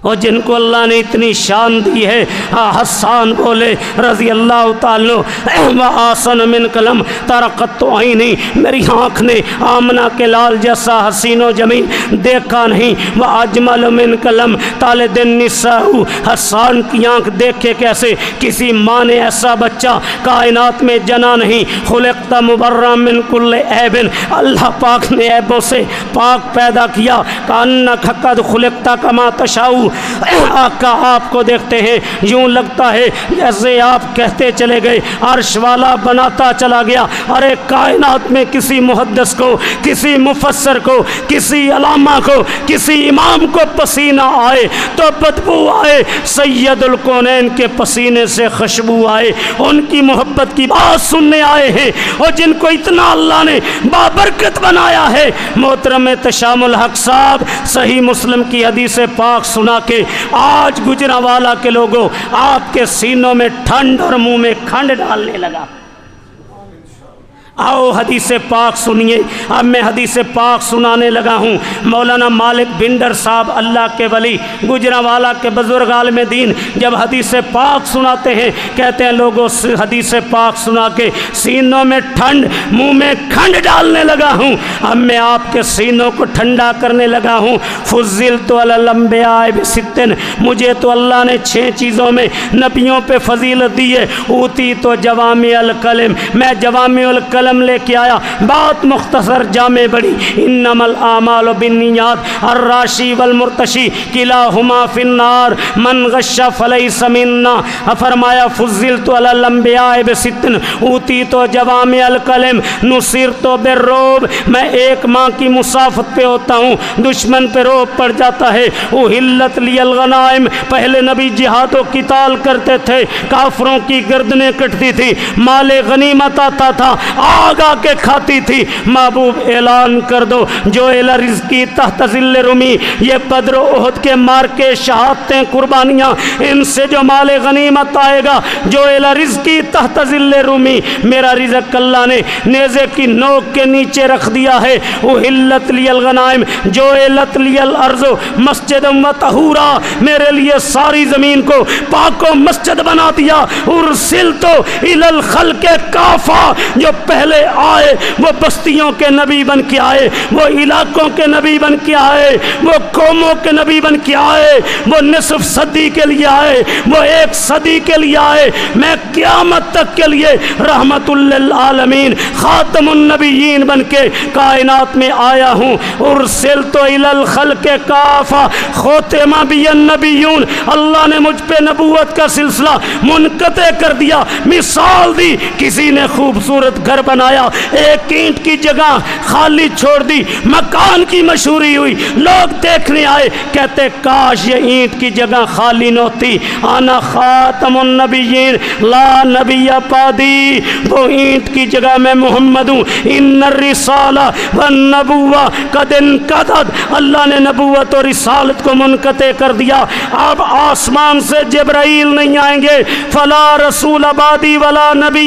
اور جن کو اللہ نے اتنی شان دی ہے، حسان بولے رضی اللہ تعالیٰ وآسن من قلم ترقت عینی، میری آنکھ نے آمنہ کے لال جیسا حسین و جمیل دیکھا نہیں، وأجمل من قلم طالد النساء، حسان کی آنکھ دیکھے کیسے کسی ماں نے ایسا بچہ کائنات میں جنا نہیں۔ خلقت مبرأ من کل عیب، اللہ پاک نے عیبوں سے پاک پیدا کیا، کأنک قد خلقت کما تشاء، آقا آپ کو دیکھتے ہیں یوں لگتا ہے جیسے آپ کہتے چلے گئے عرش والا بناتا چلا گیا. ارے کائنات میں کسی محدث کو, کسی مفسر کو, کسی علامہ کو, کسی امام کو پسینہ آئے تو بدبو آئے, سید الکونین کے پسینے سے خوشبو آئے. ان کی محبت کی بات سننے آئے ہیں اور جن کو اتنا اللہ نے بابرکت بنایا ہے. محترم تشام الحق صاحب صحیح مسلم کی حدیث پاک سنا کے آج گجرانوالہ کے لوگوں آپ کے سینوں میں ٹھنڈ اور منہ میں کھنڈ ڈالنے لگا. آؤ حدیث پاک سنیے. اب میں حدیث پاک سنانے لگا ہوں. مولانا مالک بھنڈر صاحب اللہ کے ولی گجرانوالہ کے بزرگ عالم دین جب حدیث پاک سناتے ہیں کہتے ہیں لوگوں حدیث پاک سنا کے سینوں میں ٹھنڈ منہ میں کھنڈ ڈالنے لگا ہوں. اب میں آپ کے سینوں کو ٹھنڈا کرنے لگا ہوں. فضلت علی الانبیاء بستن, مجھے تو اللہ نے 6 چیزوں میں نبیوں پہ فضیلت دی ہے. اوتی تو جوامع الکلم, میں جوامع الکلم لے کے آیا, بات مختصر جامع بڑی. انما الاعمال بالنیات الراشی والمرتشی کلاہما فی النار من غش فلیس منا. فرمایا فضلت علی الانبیاء بستن اوتیت جوامع الکلم نصرت بالرعب, میں 1 ماہ کی مسافت پہ ہوتا ہوں, دشمن پہ رعب پڑ جاتا ہے. احلت لی الغنائم, پہلے نبی جہاد و قتال کرتے تھے, کافروں کی گردنیں کٹتی تھی, مال غنیمت آتا تھا, آگ آ کے کھاتی تھی. محبوب اعلان کر دو جو الی رزقی تحت ظل رمی, یہ بدر و احد کے مار کے شہادتیں قربانیاں, ان سے جو مال غنیمت آئے گا جو الی رزقی تحت ظل رمی, میرا رزق اللہ نے نیزے کی نوک کے نیچے رکھ دیا ہے. احلت لی الغنائم جو احلت لی الارض مسجد و طہورا, میرے لیے ساری زمین کو پاک و مسجد بنا دیا. ارسلت الی الخلق کافہ, جو پہلے آئے وہ بستیوں کے نبی بن کے آئے, وہ علاقوں کے نبی بن کے آئے, وہ قوموں کے نبی بن کے آئے, وہ نصف صدی کے لیے آئے, وہ 1 صدی کے لیے آئے. میں قیامت تک کے لیے رحمت للعالمین خاتم النبیین بن کے کائنات میں آیا ہوں. ارسلت الی الخلق کافہ ختم بی النبیون, اللہ نے مجھ پہ نبوت کا سلسلہ منقطع کر دیا. مثال دی, کسی نے خوبصورت گھر بنایا, 1 اینٹ کی جگہ خالی چھوڑ دی, مکان کی مشہوری ہوئی, لوگ دیکھنے آئے, کہتے کاش یہ اینٹ کی جگہ خالی نہ ہوتی. انا خاتم النبیین لا نبی بعدی, وہ اینٹ کی جگہ میں محمد ہوں. ان الرسالہ والنبوہ قد انقضت, اللہ نے نبوت اور رسالت کو منقطع کر دیا. اب آسمان سے جبرائیل نہیں آئیں گے. فلا رسول بعدی ولا نبی,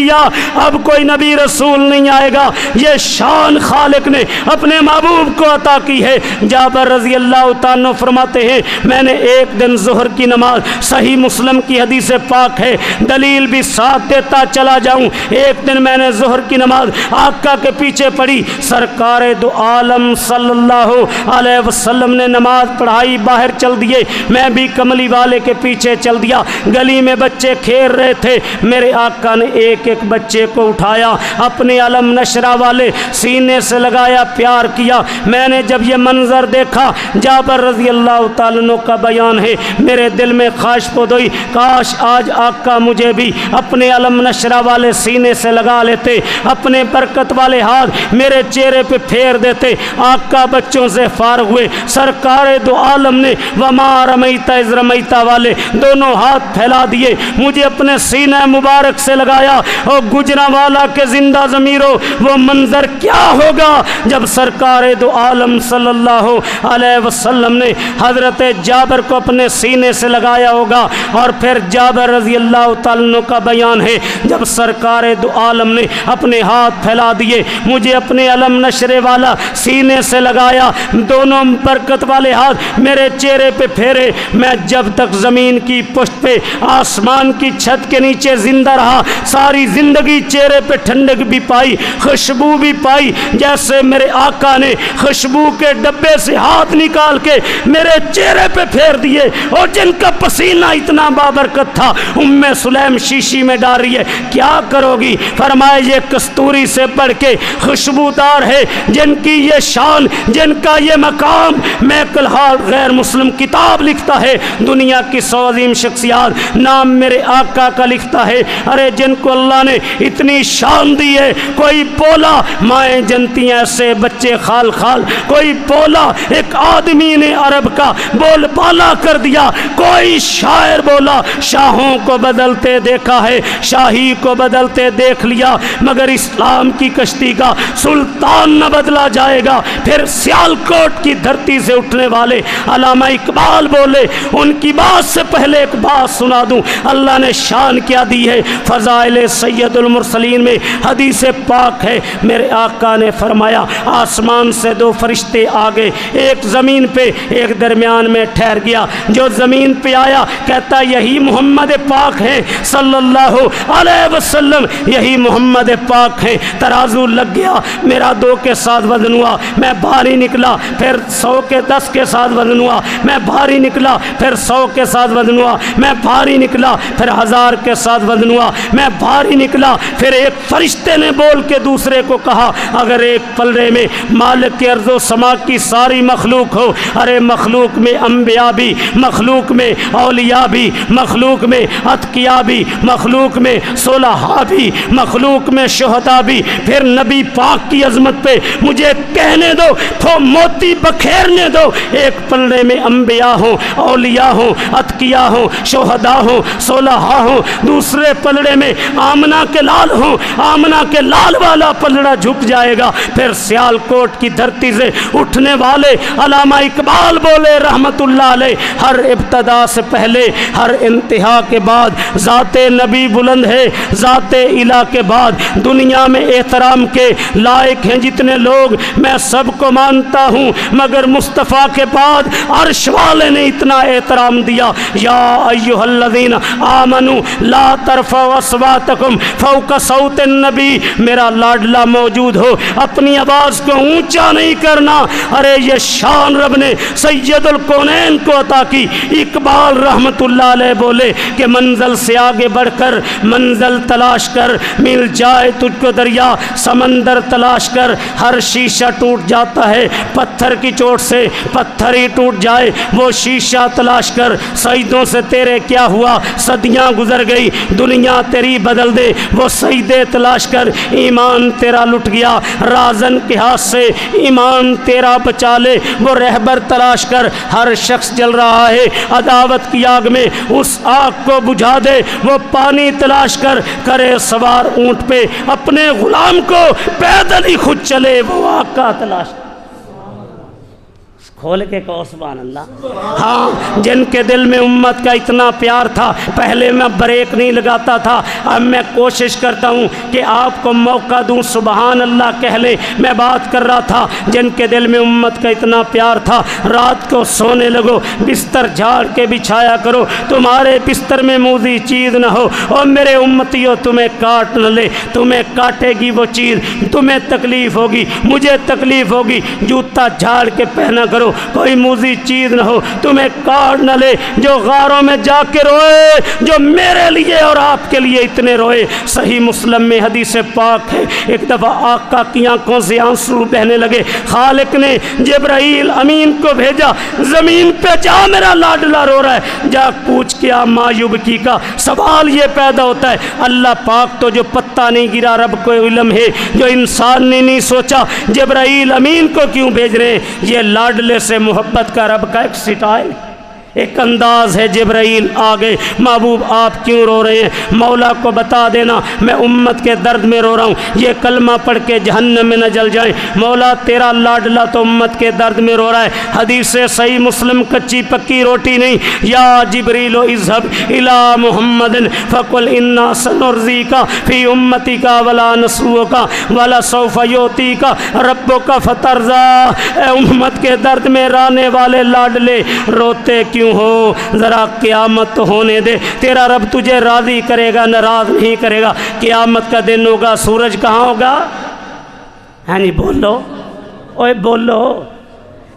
اب کوئی نبی رسول نہیں آئے گا. یہ شان خالق نے اپنے محبوب کو عطا کی ہے. جابر رضی اللہ تعالیٰ فرماتے ہیں میں نے 1 دن ظہر کی نماز, صحیح مسلم کی حدیث پاک ہے, دلیل بھی ساتھ دیتا چلا جاؤں. 1 دن میں نے ظہر کی نماز آقا کے پیچھے پڑھی, سرکار دو عالم صلی اللہ علیہ وسلم نے نماز پڑھائی, باہر چل دیے, میں بھی کملی والے کے پیچھے چل دیا. گلی میں بچے کھیل رہے تھے, میرے آقا نے 1 بچے کو اٹھایا, اپنے علم نشرہ والے سینے سے لگایا, پیار کیا. میں نے جب یہ منظر دیکھا, جابر رضی اللہ تعالیٰ عنہ کا بیان ہے, میرے دل میں خواہش پید ہوئی کاش آج آقا مجھے بھی اپنے علم نشرہ والے سینے سے لگا لیتے, اپنے برکت والے ہاتھ میرے چہرے پہ پھیر دیتے. آقا بچوں سے فارغ ہوئے, سرکار دو عالم نے وما رمیت اذ رمیت والے دونوں ہاتھ پھیلا دیے, مجھے اپنے سینہ مبارک سے لگایا. اور گجرانوالہ کے زندہ ضمیروں, وہ منظر کیا ہوگا جب سرکار دو عالم صلی اللہ علیہ وسلم نے حضرت جابر کو اپنے سینے سے لگایا ہوگا. اور پھر جابر رضی اللہ تعالیٰ کا بیان ہے, جب سرکار دو عالم نے اپنے ہاتھ پھیلا دیے, مجھے اپنے علم نشرے والا سینے سے لگایا, دونوں برکت والے ہاتھ میرے چہرے پہ پھیرے, میں جب تک زمین کی پشت پہ آسمان کی چھت کے نیچے زندہ رہا, ساری زندگی چہرے پہ ٹھنڈا ٹھنڈک بھی پائی، خوشبو بھی پائی، جیسے میرے آقا نے خوشبو کے ڈبے سے ہاتھ نکال کے میرے چہرے پہ پھیر دیے، اور جن کا پسینہ اتنا بابرکت تھا ام سلیم شیشی میں ڈال رہی ہے، کیا کرو گی؟ فرمایا یہ کستوری سے بڑھ کے خوشبودار ہے، جن کی یہ شان، جن کا یہ مقام، میکل ہارٹ غیر مسلم کتاب لکھتا ہے دنیا کی 100 عظیم شخصیات، نام میرے آقا کا لکھتا ہے، ارے جن کو اللہ نے اتنی شان دی ہے، کوئی بولا مائیں جنتی ایسے بچے خال خال، کوئی بولا ایک آدمی نے عرب کا بول بالا کر دیا، کوئی شاعر بولا شاہوں کو بدلتے دیکھا ہے، شاہی کو بدلتے دیکھ لیا، مگر اسلام کی کشتی کا سلطان نہ بدلا جائے گا۔ پھر سیالکوٹ کی دھرتی سے اٹھنے والے علامہ اقبال بولے، ان کی بات سے پہلے ایک بات سنا دوں، اللہ نے شان کیا دی ہے۔ فضائل سید المرسلین میں حدیث پاک ہے، میرے آقا نے فرمایا آسمان سے 2 فرشتے آگے، ایک زمین پہ ایک درمیان میں ٹھہر گیا، جو زمین پہ آیا کہتا یہی محمد پاک ہیں صلی اللہ علیہ وسلم، یہی محمد پاک ہیں۔ ترازو لگ گیا، میرا 2 کے ساتھ وزن ہوا، میں بھاری نکلا، پھر 100 کے 10 کے ساتھ وزن ہوا، میں بھاری نکلا، پھر 100 کے ساتھ وزن ہوا، میں بھاری نکلا، پھر 1000 کے ساتھ وزن ہوا، میں بھاری نکلا۔ پھر ایک فرشتے نے بول کے دوسرے کو کہا اگر ایک پلڑے میں مالک کے ارض و سما کی ساری مخلوق ہو، ارے مخلوق میں انبیاء بھی، مخلوق میں اولیاء بھی، مخلوق میں اتقیاء بھی، مخلوق میں صلحاء بھی، مخلوق میں شہداء بھی، پھر نبی پاک کی عظمت پہ مجھے کہنے دو، تو موتی بکھیرنے دو، ایک پلڑے میں انبیاء ہوں، اولیاء ہوں، اتقیاء ہوں، شہداء ہوں، صلحاء ہوں، دوسرے پلڑے میں آمنہ کے لال ہوں، آمنہ کے لال والا پلڑا جھک جائے گا۔ پھر سیالکوٹ کی دھرتی سے اٹھنے والے علامہ اقبال بولے رحمت اللہ علیہ، ہر ابتدا سے پہلے ہر انتہا کے بعد ذات نبی بلند ہے، ذات الہ کے بعد دنیا میں احترام کے لائق ہیں جتنے لوگ، میں سب کو مانتا ہوں، مگر مصطفیٰ کے بعد عرش والے نے اتنا احترام دیا، یا ایھا الذین آمنوا لا ترفعوا اصواتکم فوق صوت النبی، میرا لاڈلا موجود ہو اپنی آواز کو اونچا نہیں کرنا۔ ارے یہ شان رب نے سید الکونین کو عطا کی۔ اقبال رحمت اللہ علیہ بولے کہ منزل سے آگے بڑھ کر منزل تلاش کر، مل جائے تجھ کو دریا سمندر تلاش کر، ہر شیشہ ٹوٹ جاتا ہے پتھر کی چوٹ سے، پتھر ہی ٹوٹ جائے وہ شیشہ تلاش کر، سجدوں سے تیرے کیا ہوا صدیاں گزر گئی، دنیا تیری بدل دے وہ سجدے تلاش کر، ایمان تیرا لٹ گیا رازن کے ہاتھ سے، ایمان تیرا بچا لے وہ رہبر تلاش کر، ہر شخص جل رہا ہے عداوت کی آگ میں، اس آگ کو بجھا دے وہ پانی تلاش کر، کرے سوار اونٹ پہ اپنے غلام کو پیدل ہی خود چلے وہ آقا تلاش کر۔ کھول کے کہو سبحان اللہ۔ ہاں جن کے دل میں امت کا اتنا پیار تھا، پہلے میں بریک نہیں لگاتا تھا، اب میں کوشش کرتا ہوں کہ آپ کو موقع دوں سبحان اللہ کہہ لے۔ میں بات کر رہا تھا جن کے دل میں امت کا اتنا پیار تھا، رات کو سونے لگو بستر جھاڑ کے بچھایا کرو، تمہارے بستر میں موذی چیز نہ ہو، اور میرے امتیوں تمہیں کاٹ نہ لے، تمہیں کاٹے گی وہ چیز، تمہیں تکلیف ہوگی، مجھے تکلیف ہوگی، جوتا جھاڑ کے پہنا کرو، کوئی موذی چیز نہ ہو تمہیں کاٹ نہ لے، جو غاروں میں جا کے روئے، جو میرے لیے اور آپ کے لیے اتنے روئے۔ صحیح مسلم میں حدیث پاک ہے، ایک دفعہ آقا کی آنکھوں سے آنسو بہنے لگے، خالق نے جبرائیل امین کو بھیجا، زمین پہ جا میرا لاڈلا رو رہا ہے، جا پوچھ کے مایوب کی کا سوال یہ پیدا ہوتا ہے، اللہ پاک تو جو پتہ نہیں گرا رب کو علم ہے، جو انسان نے نہیں سوچا جبرائیل امین کو کیوں بھیج رہے ہیں، یہ لاڈلے سے محبت کا رب کا ایک سٹائل، ایک انداز ہے۔ جبرائیل آگے، محبوب آپ کیوں رو رہے ہیں؟ مولا کو بتا دینا میں امت کے درد میں رو رہا ہوں، یہ کلمہ پڑھ کے جہنم میں نہ جل جائیں۔ مولا تیرا لاڈلا تو امت کے درد میں رو رہا ہے۔ حدیث صحیح مسلم کچی پکی روٹی نہیں، یا جبریل اذهب الى محمد فقل انا سنرضیک فی امتک ولا نسوک ولا سوف یعطیک ربک فترضی۔ اے امت کے درد میں رانے والے لاڈلے روتے کیوں کیوں ہو، ذرا قیامت تو ہونے دے، تیرا رب تجھے راضی کرے گا، ناراض نہیں کرے گا۔ قیامت کا دن ہوگا، سورج کہاں ہوگا؟ ہاں جی بولو، اوے بولو۔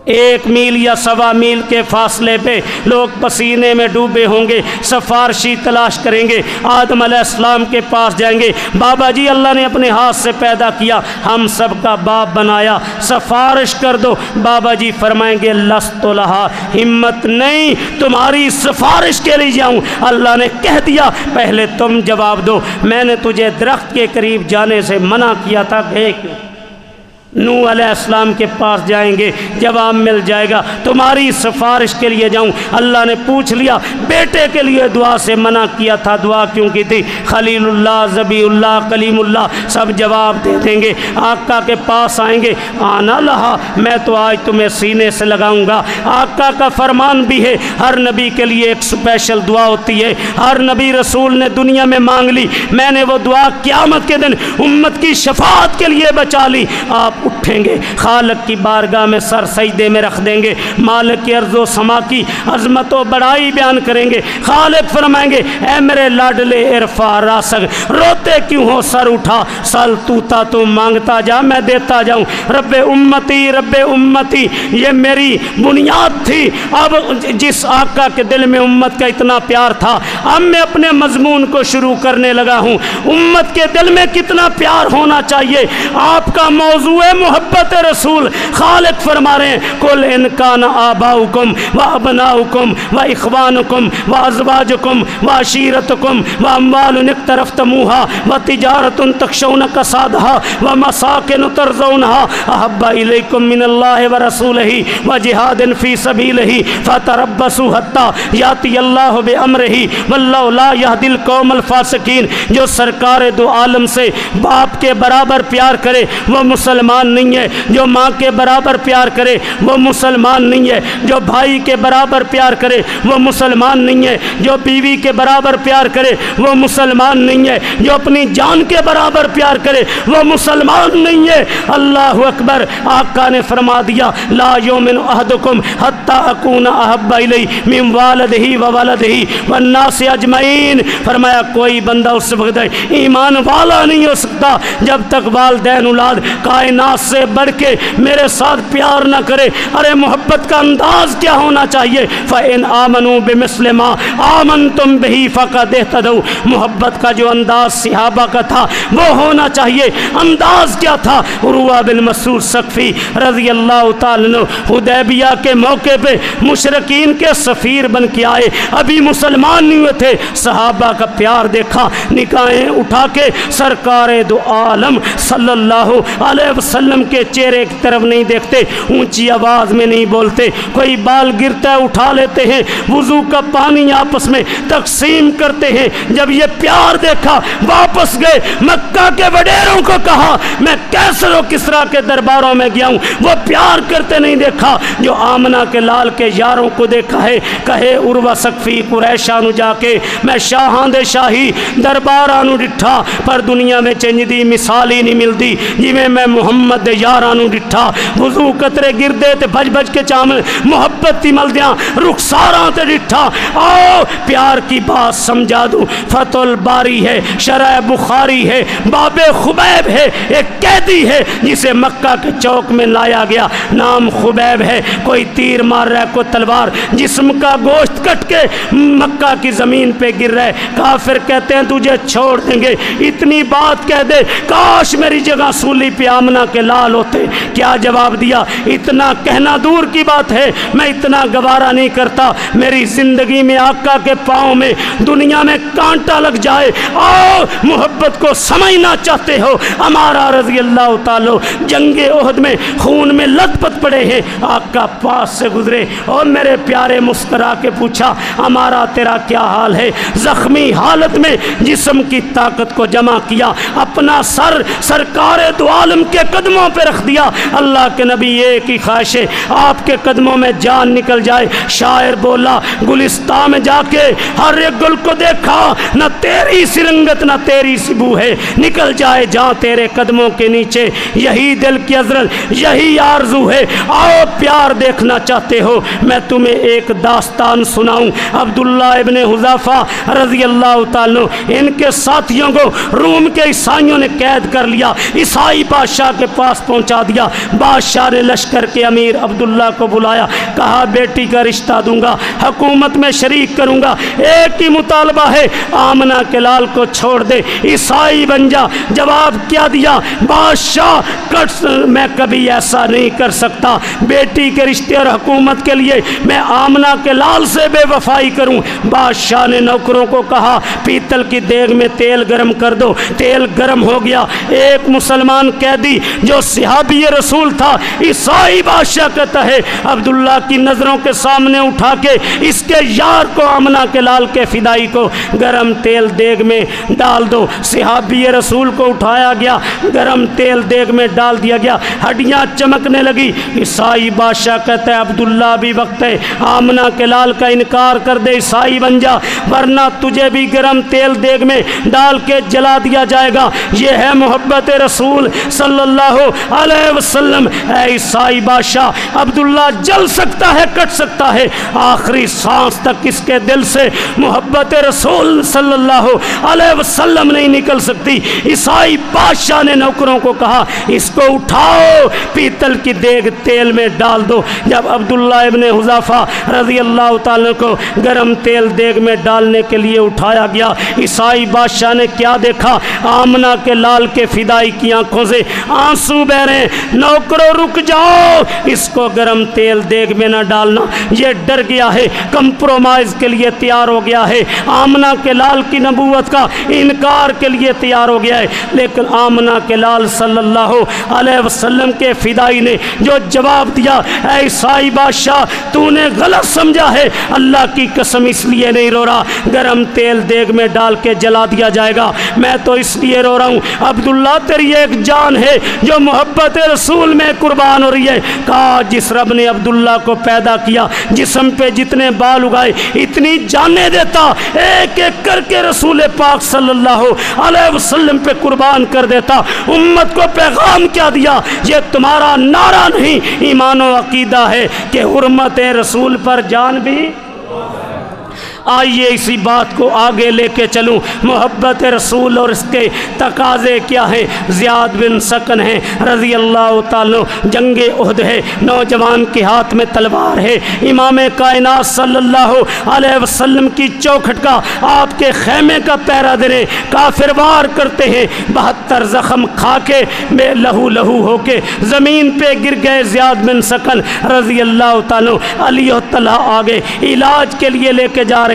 1 میل یا 1.25 میل کے فاصلے پہ لوگ پسینے میں ڈوبے ہوں گے، سفارشی تلاش کریں گے، آدم علیہ السلام کے پاس جائیں گے، بابا جی اللہ نے اپنے ہاتھ سے پیدا کیا، ہم سب کا باپ بنایا، سفارش کر دو۔ بابا جی فرمائیں گے لست لہا، ہمت نہیں تمہاری سفارش کے لیے جاؤں، اللہ نے کہہ دیا پہلے تم جواب دو، میں نے تجھے درخت کے قریب جانے سے منع کیا تھا، گئے کیوں؟ نوح علیہ السلام کے پاس جائیں گے، جواب مل جائے گا تمہاری سفارش کے لیے جاؤں، اللہ نے پوچھ لیا بیٹے کے لیے دعا سے منع کیا تھا، دعا کیوں کی تھی؟ خلیل اللہ، ذبیح اللہ، کلیم اللہ سب جواب دے دیں گے، آقا کے پاس آئیں گے، آنا لہا میں تو آج تمہیں سینے سے لگاؤں گا۔ آقا کا فرمان بھی ہے، ہر نبی کے لیے ایک اسپیشل دعا ہوتی ہے، ہر نبی رسول نے دنیا میں مانگ لی، میں نے وہ دعا قیامت کے دن امت کی شفاعت کے لیے بچا لی۔ آپ اٹھیں گے، خالق کی بارگاہ میں سر سجدے میں رکھ دیں گے، مالک کی ارض و سما کی عظمت و بڑائی بیان کریں گے، خالق فرمائیں گے اے میرے لاڈلے ارفع راسک، روتے کیوں ہو، سر اٹھا، سل توتا تو مانگتا جا میں دیتا جاؤں۔ رب امتی یہ میری بنیاد تھی، اب جس آقا کے دل میں امت کا اتنا پیار تھا، اب میں اپنے مضمون کو شروع کرنے لگا ہوں۔ امت کے دل میں کتنا پیار ہونا چاہیے، آپ کا موضوع ہے محبت رسول۔ خالق فرما رہے ہیں کل ان کان آباؤکم و ابناؤکم و اخوانکم و ازواجکم و عشیرتکم و اموال اقترفتموها و تجارت تخشون کسادها و مساکن ترضونها احب الیکم من اللہ و رسولہ و جہاد فی سبیلہ فتربصوا حتی یاتی اللہ بامرہ واللہ لا یہدی القوم الفاسقین۔ جو سرکار دو عالم سے باپ کے برابر پیار کرے وہ مسلمان نہیں ہے، جو ماں کے برابر پیار کرے وہ مسلمان نہیں ہے، جو بھائی کے برابر پیار کرے وہ مسلمان نہیں ہے، جو بیوی کے برابر پیار کرے وہ مسلمان نہیں ہے، جو اپنی جان کے برابر پیار کرے وہ مسلمان نہیں ہے۔ اللہ اکبر۔ آقا نے فرما دیا لا یؤمن احدکم حتی اکون احب الیہ من والدہ و ولدہ والناس اجمعین۔ فرمایا کوئی بندہ اس وقت ایمان والا نہیں ہو سکتا جب تک والدین اولاد کائنات سے بڑھ کے میرے ساتھ پیار نہ کرے۔ ارے محبت کا انداز کیا ہونا چاہیے؟ فَإِنْ آمَنُوا بِمِثْلِ مَا آمَنْتُمْ بِهِ فَقَدْ اهْتَدَوْا۔ محبت کا جو انداز صحابہ کا تھا وہ ہونا چاہیے۔ انداز کیا تھا؟ عروہ بن مسعود ثقفی رضی اللہ تعالیٰ عنہ حدیبیہ کے موقع پہ مشرکین کے سفیر بن کے آئے، ابھی مسلمان نہیں ہوئے تھے، صحابہ کا پیار دیکھا، نگاہیں اٹھا کے سرکار دو عالم صلی اللہ علیہ وسلم کے چہرے کی طرف نہیں دیکھتے، اونچی آواز میں نہیں بولتے، کوئی بال گرتا ہے اٹھا لیتے ہیں، وضو کا پانی آپس میں تقسیم کرتے ہیں۔ جب یہ پیار دیکھا واپس گئے، مکہ کے وڈیروں کو کہا میں کیسر و کسریٰ کے درباروں میں گیا ہوں، وہ پیار کرتے نہیں دیکھا جو آمنہ کے لال کے یاروں کو دیکھا ہے۔ کہے عروہ ثقفی قریشانو جا کے میں شاہاں دے شاہی دربارانو ڈٹھا، پر دنیا میں چنج دی مثال ہی نہیں ملتی جویں میں محمد دے یارانو ڈٹھا، وضو قطرے گردے تے بج بج کے چامل محبت تی مل دیاں رخساراں تے ڈٹھا۔ آؤ پیار کی بات سمجھا دوں، فتح الباری ہے، شرح بخاری ہے، باب خبیب ہے، ایک قیدی ہے جسے مکہ کے چوک میں لایا گیا، نام خبیب ہے، کوئی تیر مار رہا ہے، کوئی تلوار، جسم کا گوشت کٹ کے مکہ کی زمین پہ گر رہا ہے، کافر کہتے ہیں تجھے چھوڑ دیں گے، اتنی بات کہہ دے کاش میری جگہ سولی پہ آمنہ کے لال ہوتے۔ کیا جواب دیا؟ اتنا کہنا دور کی بات ہے، میں اتنا گوارا نہیں کرتا میری زندگی میں آقا کے پاؤں میں دنیا میں کانٹا لگ جائے۔ آؤ محبت کو سمجھنا چاہتے ہو، ہمارا رضی اللہ تعالی جنگ احد میں خون میں لت پت پڑے ہیں، آقا پاس سے گزرے اور میرے پیارے مسکرا کے پوچھا ہمارا تیرا کیا حال ہے؟ زخمی حالت میں جسم کی طاقت کو جمع کیا، اپنا سر سرکار دو عالم کے قدم قدموں پہ رکھ دیا۔ اللہ کے نبی ایک ہی خواہش ہے، آپ کے قدموں میں جان نکل جائے۔ شاعر بولا گلستان میں جا کے ہر ایک گل کو دیکھا، نہ تیری سی رنگت نہ تیری سی بو ہے، نکل جائے جہاں تیرے قدموں کے نیچے، یہی دل کی حضرت یہی آرزو ہے۔ آؤ پیار دیکھنا چاہتے ہو میں تمہیں ایک داستان سناؤں۔ عبداللہ ابن حذیفہ رضی اللہ تعالیٰ ان کے ساتھیوں کو روم کے عیسائیوں نے قید کر لیا، عیسائی بادشاہ کے پاس پہنچا دیا۔ بادشاہ نے لشکر کے امیر عبداللہ کو بلایا، کہا بیٹی کا رشتہ دوں گا، حکومت میں شریک کروں گا، ایک ہی مطالبہ ہے آمنہ کے لال کو چھوڑ دے، عیسائی بن جا۔ جواب کیا دیا بادشاہ؟ میں کبھی ایسا نہیں کر سکتا، بیٹی کے رشتے اور حکومت کے لیے میں آمنہ کے لال سے بے وفائی کروں؟ بادشاہ نے نوکروں کو کہا پیتل کی دیگ میں تیل گرم کر دو۔ تیل گرم ہو گیا، ایک مسلمان قیدی جو صحابی رسول تھا عیسائی بادشاہ کہتا ہے عبداللہ کی نظروں کے سامنے اٹھا کے اس کے یار کو آمنہ کے لال کے فدائی کو گرم تیل دیگ میں ڈال دو۔ صحابی رسول کو اٹھایا گیا، گرم تیل دیگ میں ڈال دیا گیا، ہڈیاں چمکنے لگی۔ عیسائی بادشاہ کہتا ہے عبداللہ بھی وقت ہے آمنہ کے لال کا انکار کر دے، عیسائی بن جا، ورنہ تجھے بھی گرم تیل دیگ میں ڈال کے جلا دیا جائے گا۔ یہ ہے محبت رسول صلی اللہ علیہ وسلم۔ اے عیسائی بادشاہ، عبداللہ جل سکتا ہے، کٹ سکتا ہے، آخری سانس تک اس کے دل سے محبت رسول صلی اللہ علیہ وسلم نہیں نکل سکتی۔ عیسائی بادشاہ نے نوکروں کو کہا اس کو اٹھاؤ، پیتل کی دیگ تیل میں ڈال دو۔ جب عبداللہ ابن حذیفہ رضی اللہ تعالیٰ کو گرم تیل دیگ میں ڈالنے کے لیے اٹھایا گیا، عیسائی بادشاہ نے کیا دیکھا؟ آمنہ کے لال کے فدائی کی آنکھوں سے آنسو بہ رہے ہیں۔ نوکروں رک جاؤ، اس کو گرم تیل دیگ میں نہ ڈالنا، یہ ڈر گیا ہے، کمپرومائز کے لیے تیار ہو گیا ہے، آمنہ کے لال کی نبوت کا انکار کے لیے تیار ہو گیا ہے۔ لیکن آمنہ کے لال صلی اللہ علیہ وسلم کے فدائی نے جو جواب دیا، اے عیسائی بادشاہ تو نے غلط سمجھا ہے، اللہ کی قسم اس لیے نہیں رو رہا گرم تیل دیگ میں ڈال کے جلا دیا جائے گا، میں تو اس لیے رو رہا ہوں عبداللہ تیری ایک جان ہے جو محبت رسول میں قربان ہو رہی ہے۔ کہا جس رب نے عبداللہ کو پیدا کیا، جسم پہ جتنے بال اگائے اتنی جانیں دیتا، ایک ایک کر کے رسول پاک صلی اللہ علیہ وسلم پہ قربان کر دیتا۔ امت کو پیغام کیا دیا؟ یہ تمہارا نعرہ نہیں، ایمان و عقیدہ ہے کہ حرمت رسول پر جان بھی۔ آئیے اسی بات کو آگے لے کے چلوں، محبت رسول اور اس کے تقاضے کیا ہیں۔ زیاد بن سکن ہیں رضی اللہ تعالیٰ، جنگ احد ہے، نوجوان کے ہاتھ میں تلوار ہے، امام کائنات صلی اللہ علیہ وسلم کی چوکھٹ کا، آپ کے خیمے کا پہرا دینے کافر وار کرتے ہیں، 72 زخم کھا کے بے لہو لہو ہو کے زمین پہ گر گئے۔ زیاد بن سکن رضی اللہ تعالیٰ علی و طلحہ آگے علاج کے لیے لے کے جا رہے،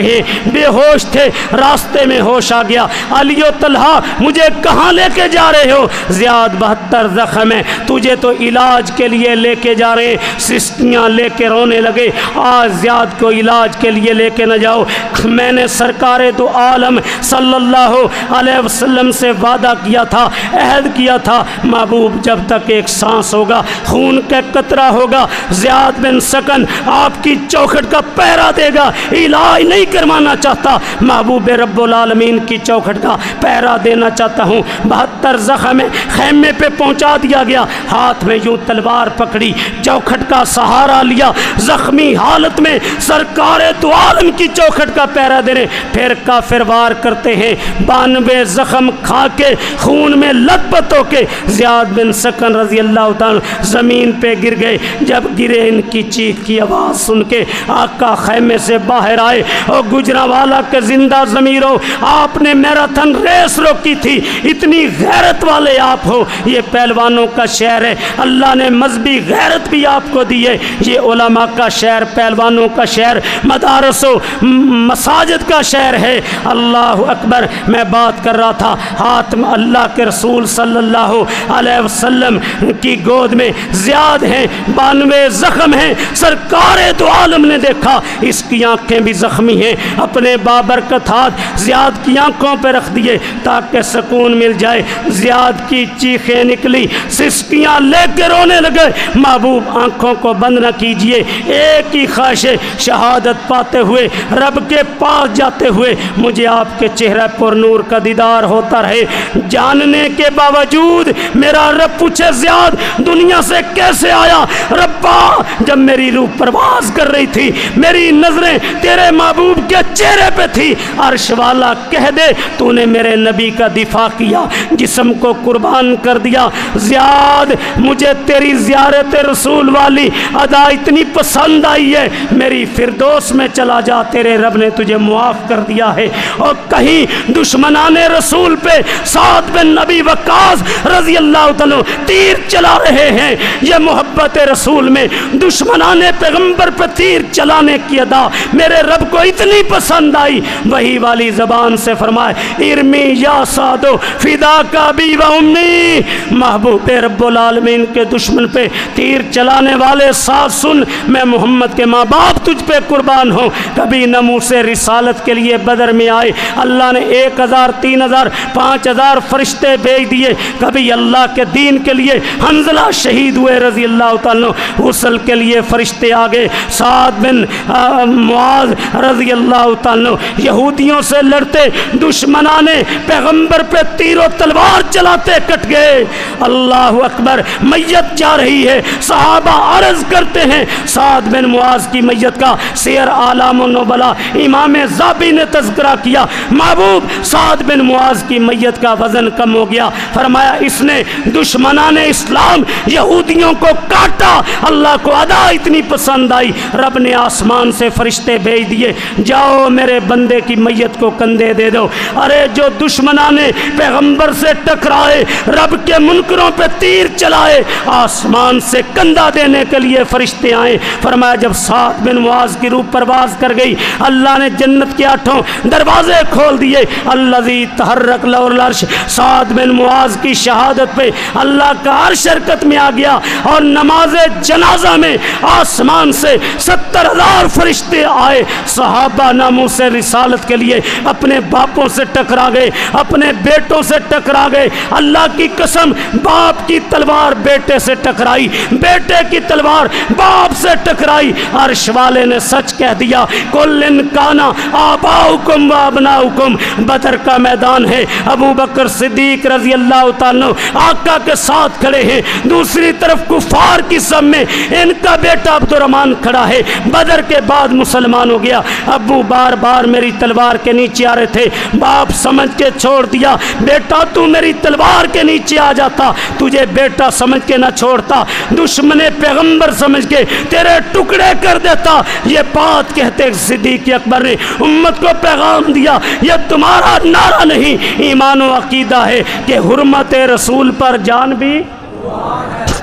بے ہوش تھے، راستے میں ہوش آ گیا، علی و طلحہ مجھے کہاں لے کے جا رہے ہو؟ زیاد 72 زخم ہے، تجھے تو علاج کے لیے لے کے جا رہے ہیں۔ سسٹیاں لے کے رونے لگے، آج زیاد کو علاج کے لیے لے کے نہ جاؤ، میں نے سرکار دو عالم صلی اللہ علیہ وسلم سے وعدہ کیا تھا، عہد کیا تھا، محبوب جب تک ایک سانس ہوگا، خون کا قطرہ ہوگا، زیاد بن سکن آپ کی چوکھٹ کا پہرا دے گا، علاج نہیں کروانا چاہتا، محبوب رب العالمین کی چوکھٹ کا پہرا دینا چاہتا ہوں۔ 72 زخم خیمے پہ پہنچا دیا گیا، ہاتھ میں یوں تلوار پکڑی، چوکھٹ کا سہارا لیا، زخمی حالت میں سرکار دو عالم کی چوکھٹ کا پہرا دینے، پھر کافر وار کرتے ہیں، 92 زخم کھا کے خون میں لت پت ہو کے زیاد بن سکن رضی اللہ تعالیٰ زمین پہ گر گئے۔ جب گرے ان کی چیخ کی آواز سن کے آقا خیمے سے باہر آئے، اور گجرانوالا کے زندہ ضمیروں، آپ نے میراتھن ریس روکی تھی، اتنی غیرت والے آپ ہو، یہ پہلوانوں کا شہر ہے، اللہ نے مذہبی غیرت بھی آپ کو دی ہے، یہ علماء کا شہر، پہلوانوں کا شہر، مدارس و مساجد کا شہر ہے۔ اللہ اکبر، میں بات کر رہا تھا، ہاتھ میں اللہ کے رسول صلی اللہ علیہ وسلم کی گود میں زیاد ہیں، 92 زخم ہیں، سرکار دو عالم نے دیکھا اس کی آنکھیں بھی زخمی ہیں، ہیں اپنے بابرکت ہاتھ زیاد کی آنکھوں پہ رکھ دیے تاکہ سکون مل جائے. زیاد کی چیخیں نکلی, سسکیاں لے کے رونے لگے. محبوب آنکھوں کو بند نہ کیجئے, ایک ہی خواہش ہے شہادت پاتے ہوئے رب کے پاس جاتے ہوئے مجھے آپ کے چہرہ پر نور کا دیدار ہوتا رہے. جاننے کے باوجود میرا رب پوچھے زیاد دنیا سے کیسے آیا؟ ربا جب میری روح پرواز کر رہی تھی میری نظریں تیرے محبوب کے چہرے پہ تھی. عرش والا کہہ دے تو نے میرے نبی کا دفاع کیا, جسم کو قربان کر دیا. زیاد مجھے تیری زیارت رسول والی ادا اتنی پسند آئی ہے, میری فردوس میں چلا جا, تیرے رب نے تجھے معاف کر دیا ہے. اور کہیں دشمنان رسول پہ سعد بن نبی وقاص رضی اللہ تعالیٰ تیر چلا رہے ہیں. یہ محبت رسول میں دشمنان پیغمبر پہ تیر چلانے کی ادا میرے رب کو اتنی پسند آئی, وہی والی زبان سے فرمائے ارمی یا سعدو فدا کا بی و امی. محبوب رب العالمین کے دشمن پہ تیر چلانے والے ساتھ سن, میں محمد کے ماں باپ تجھ پہ قربان ہوں. کبھی ناموس رسالت کے لیے بدر میں آئے, اللہ نے 1000 3000 5000 فرشتے بھیج دیے. کبھی اللہ کے دین کے لیے حنظلہ شہید ہوئے رضی اللہ تعالیٰ, غسل کے لیے فرشتے آگے. سعد بن معاذ رضی اللہ تعالیٰ یہودیوں سے لڑتے, دشمنان پیغمبر پہ تیر و تلوار چلاتے کٹ گئے. اللہ اکبر, میت جا رہی ہے. صحابہ عرض کرتے ہیں سعد بن معاذ کی میت کا سیر اعلام النبلاء امام ذابی نے تذکرہ کیا. محبوب سعد بن معاذ کی میت کا وزن کم ہو گیا. فرمایا اس نے دشمنان اسلام یہودیوں کو کاٹا. اللہ کو ادا اتنی پسند آئی, رب نے آسمان سے فرشتے بھیج دیے, جاؤ میرے بندے کی میت کو کندھے دے دو. ارے جو دشمنان پیغمبر سے ٹکرائے, رب کے منکروں پہ تیر چلائے, آسمان سے کندھا دینے کے لیے فرشتے آئے. فرمایا جب سعد بن معاذ کی روح پرواز کر گئی, اللہ نے جنت کے 8 دروازے کھول دیے. الذی تحرک لہ العرش, سعد بن معاذ کی شہادت پہ اللہ کا عرش حرکت میں آ گیا. اور نماز جنازہ میں آسمان سے 70,000 فرشتے آئے. صحابہ ناموس رسالت کے لیے اپنے باپوں سے ٹکرا گئے, اپنے بیٹوں سے ٹکرا گئے. اللہ کی قسم, باپ کی تلوار بیٹے سے ٹکرائی, بیٹے کی تلوار باپ سے ٹکرائی. عرش والے نے سچ کہہ دیا, کل ان کانا آباؤکم و ابناؤکم. بدر کا میدان ہے, ابو بکر صدیق رضی اللہ تعالیٰ آقا کے ساتھ کھڑے ہیں, دوسری طرف کفار کی صف میں ان کا بیٹا عبد الرحمن کھڑا ہے. بدر کے بعد مسلمان ہو گیا. ابو بار بار میری تلوار کے نیچے آ رہے تھے, باپ سمجھ کے چھوڑ دیا, بیٹا تو میری تلوار کے نیچے آ جاتا, تجھے بیٹا سمجھ کے نہ چھوڑتا, دشمن پیغمبر سمجھ کے تیرے ٹکڑے کر دیتا. یہ بات کہتے صدیق اکبر نے امت کو پیغام دیا, یہ تمہارا نعرہ نہیں, ایمان و عقیدہ ہے کہ حرمت رسول پر جان بھی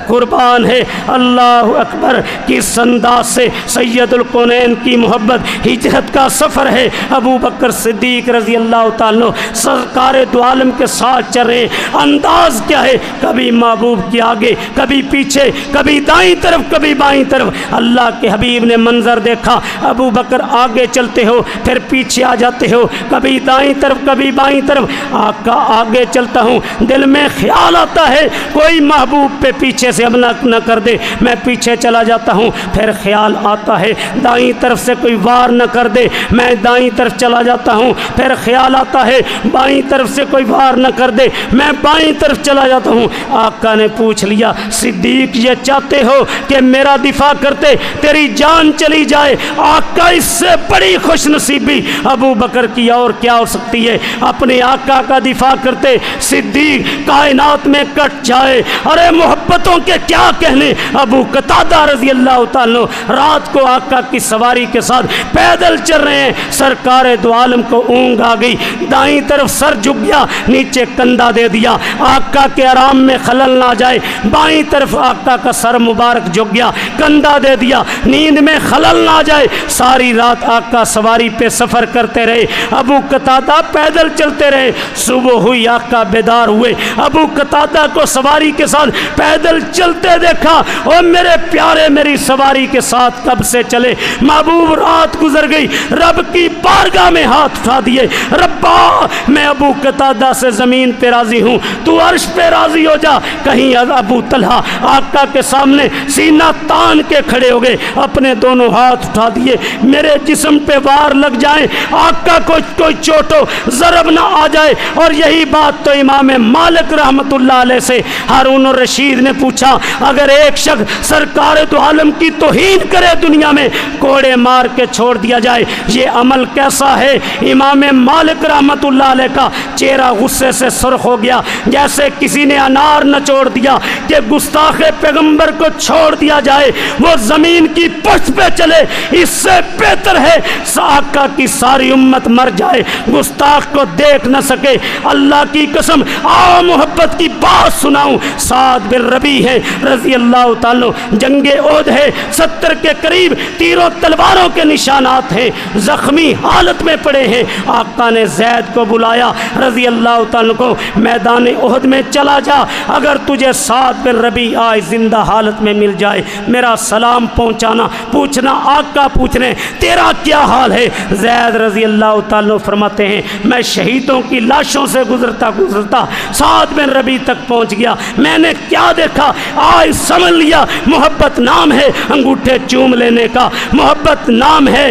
قربان ہے. اللہ اکبر. کس انداز سے سید الکونین کی محبت ہجرت کا سفر ہے. ابو بکر صدیق رضی اللہ تعالیٰ سرکار دو عالم کے ساتھ چل رہے, انداز کیا ہے, کبھی محبوب کے آگے, کبھی پیچھے, کبھی دائیں طرف, کبھی بائیں طرف. اللہ کے حبیب نے منظر دیکھا, ابو بکر آگے چلتے ہو پھر پیچھے آ جاتے ہو, کبھی دائیں طرف کبھی بائیں طرف. آقا آگے چلتا ہوں, دل میں خیال آتا ہے کوئی محبوب پہ پیچھے سے حملہ نہ کر دے, میں پیچھے چلا جاتا ہوں. پھر خیال آتا ہے دائیں طرف سے کوئی وار نہ کر دے, میں دائیں طرف چلا جاتا ہوں. پھر خیال آتا ہے بائیں طرف سے کوئی وار نہ کر دے, میں بائیں طرف چلا جاتا ہوں. آقا نے پوچھ لیا, صدیق یہ چاہتے ہو کہ میرا دفاع کرتے تیری جان چلی جائے؟ آقا اس سے بڑی خوش نصیبی ابو بکر کی اور کیا ہو سکتی ہے. اپنے آقا کا دفاع کرتے صدیق کائنات میں کٹ جائے. ارے محبتوں کے کیا کہنے. ابو قتادہ رضی اللہ تعالیٰ رات کو آقا کی سواری کے ساتھ پیدل چل رہے ہیں, سرکار دو عالم کو اونگ آ گئی, دائیں طرف سر جھک گیا, نیچے کندھا دے دیا, آقا کے آرام میں خلل نہ جائے. بائیں طرف آقا کا سر مبارک جھک گیا, کندھا دے دیا, نیند میں خلل نہ جائے. ساری رات آقا سواری پہ سفر کرتے رہے, ابو قتادہ پیدل چلتے رہے. صبح ہوئی آقا بیدار ہوئے, ابو قتادہ کو سواری کے ساتھ پیدل چلتے دیکھا، اور میرے پیارے میری سواری کے ساتھ کب سے چلے۔ محبوب رات گزر گئی، رب کی بارگاہ میں ہاتھ اٹھا دیے، ربا میں ابو قتادہ سے زمین پہ راضی ہوں، تو عرش پہ راضی ہو جا۔ کہیں ابو طلحہ آقا کے سامنے سینہ تان کے کھڑے ہو گئے، اپنے دونوں ہاتھ اٹھا دیے، میرے جسم پہ وار لگ جائیں، آقا کو کوئی چوٹ و ضرب نہ آ جائے۔ اور یہی بات تو امام مالک رحمت اللہ علیہ سے ہارون الرشید نے پوچھا، اگر ایک شخص سرکار دو عالم کی توہین کرے دنیا میں، کوڑے مار کے چھوڑ دیا جائے، یہ عمل کیسا ہے؟ امام مالک رحمت اللہ علیہ کا چہرہ غصے سے سرخ ہو گیا، جیسے کسی نے انار نچوڑ دیا، کہ گستاخ پیغمبر کو چھوڑ دیا جائے، وہ زمین کی پشت پہ چلے، اس سے بہتر ہے آقا کی ساری امت مر جائے، گستاخ کو دیکھ نہ سکے۔ اللہ کی قسم آؤ محبت کی بات سناؤں، سعد بن ربیع ہے رضی اللہ تعالیٰ، جنگ احد ہے، 70 کے قریب تیروں تلواروں کے نشانات ہیں، زخمی حالت میں پڑے ہیں۔ آقا نے زید کو بلایا رضی اللہ تعالیٰ کو، میدان احد میں چلا جا، اگر تجھے سعد بن ربیع آج زندہ حالت میں مل جائے میرا سلام پہنچانا، پوچھنا آقا پوچھ رہے ہیں تیرا کیا حال ہے؟ زید رضی اللہ تعالیٰ فرماتے ہیں میں شہیدوں کی لاشوں سے گزرتا گزرتا سعد بن ربیع تک پہنچ گیا، میں نے کیا دیکھا آج سمجھ لیا، محبت نام ہے انگوٹھے چوم لینے کا، محبت نام ہے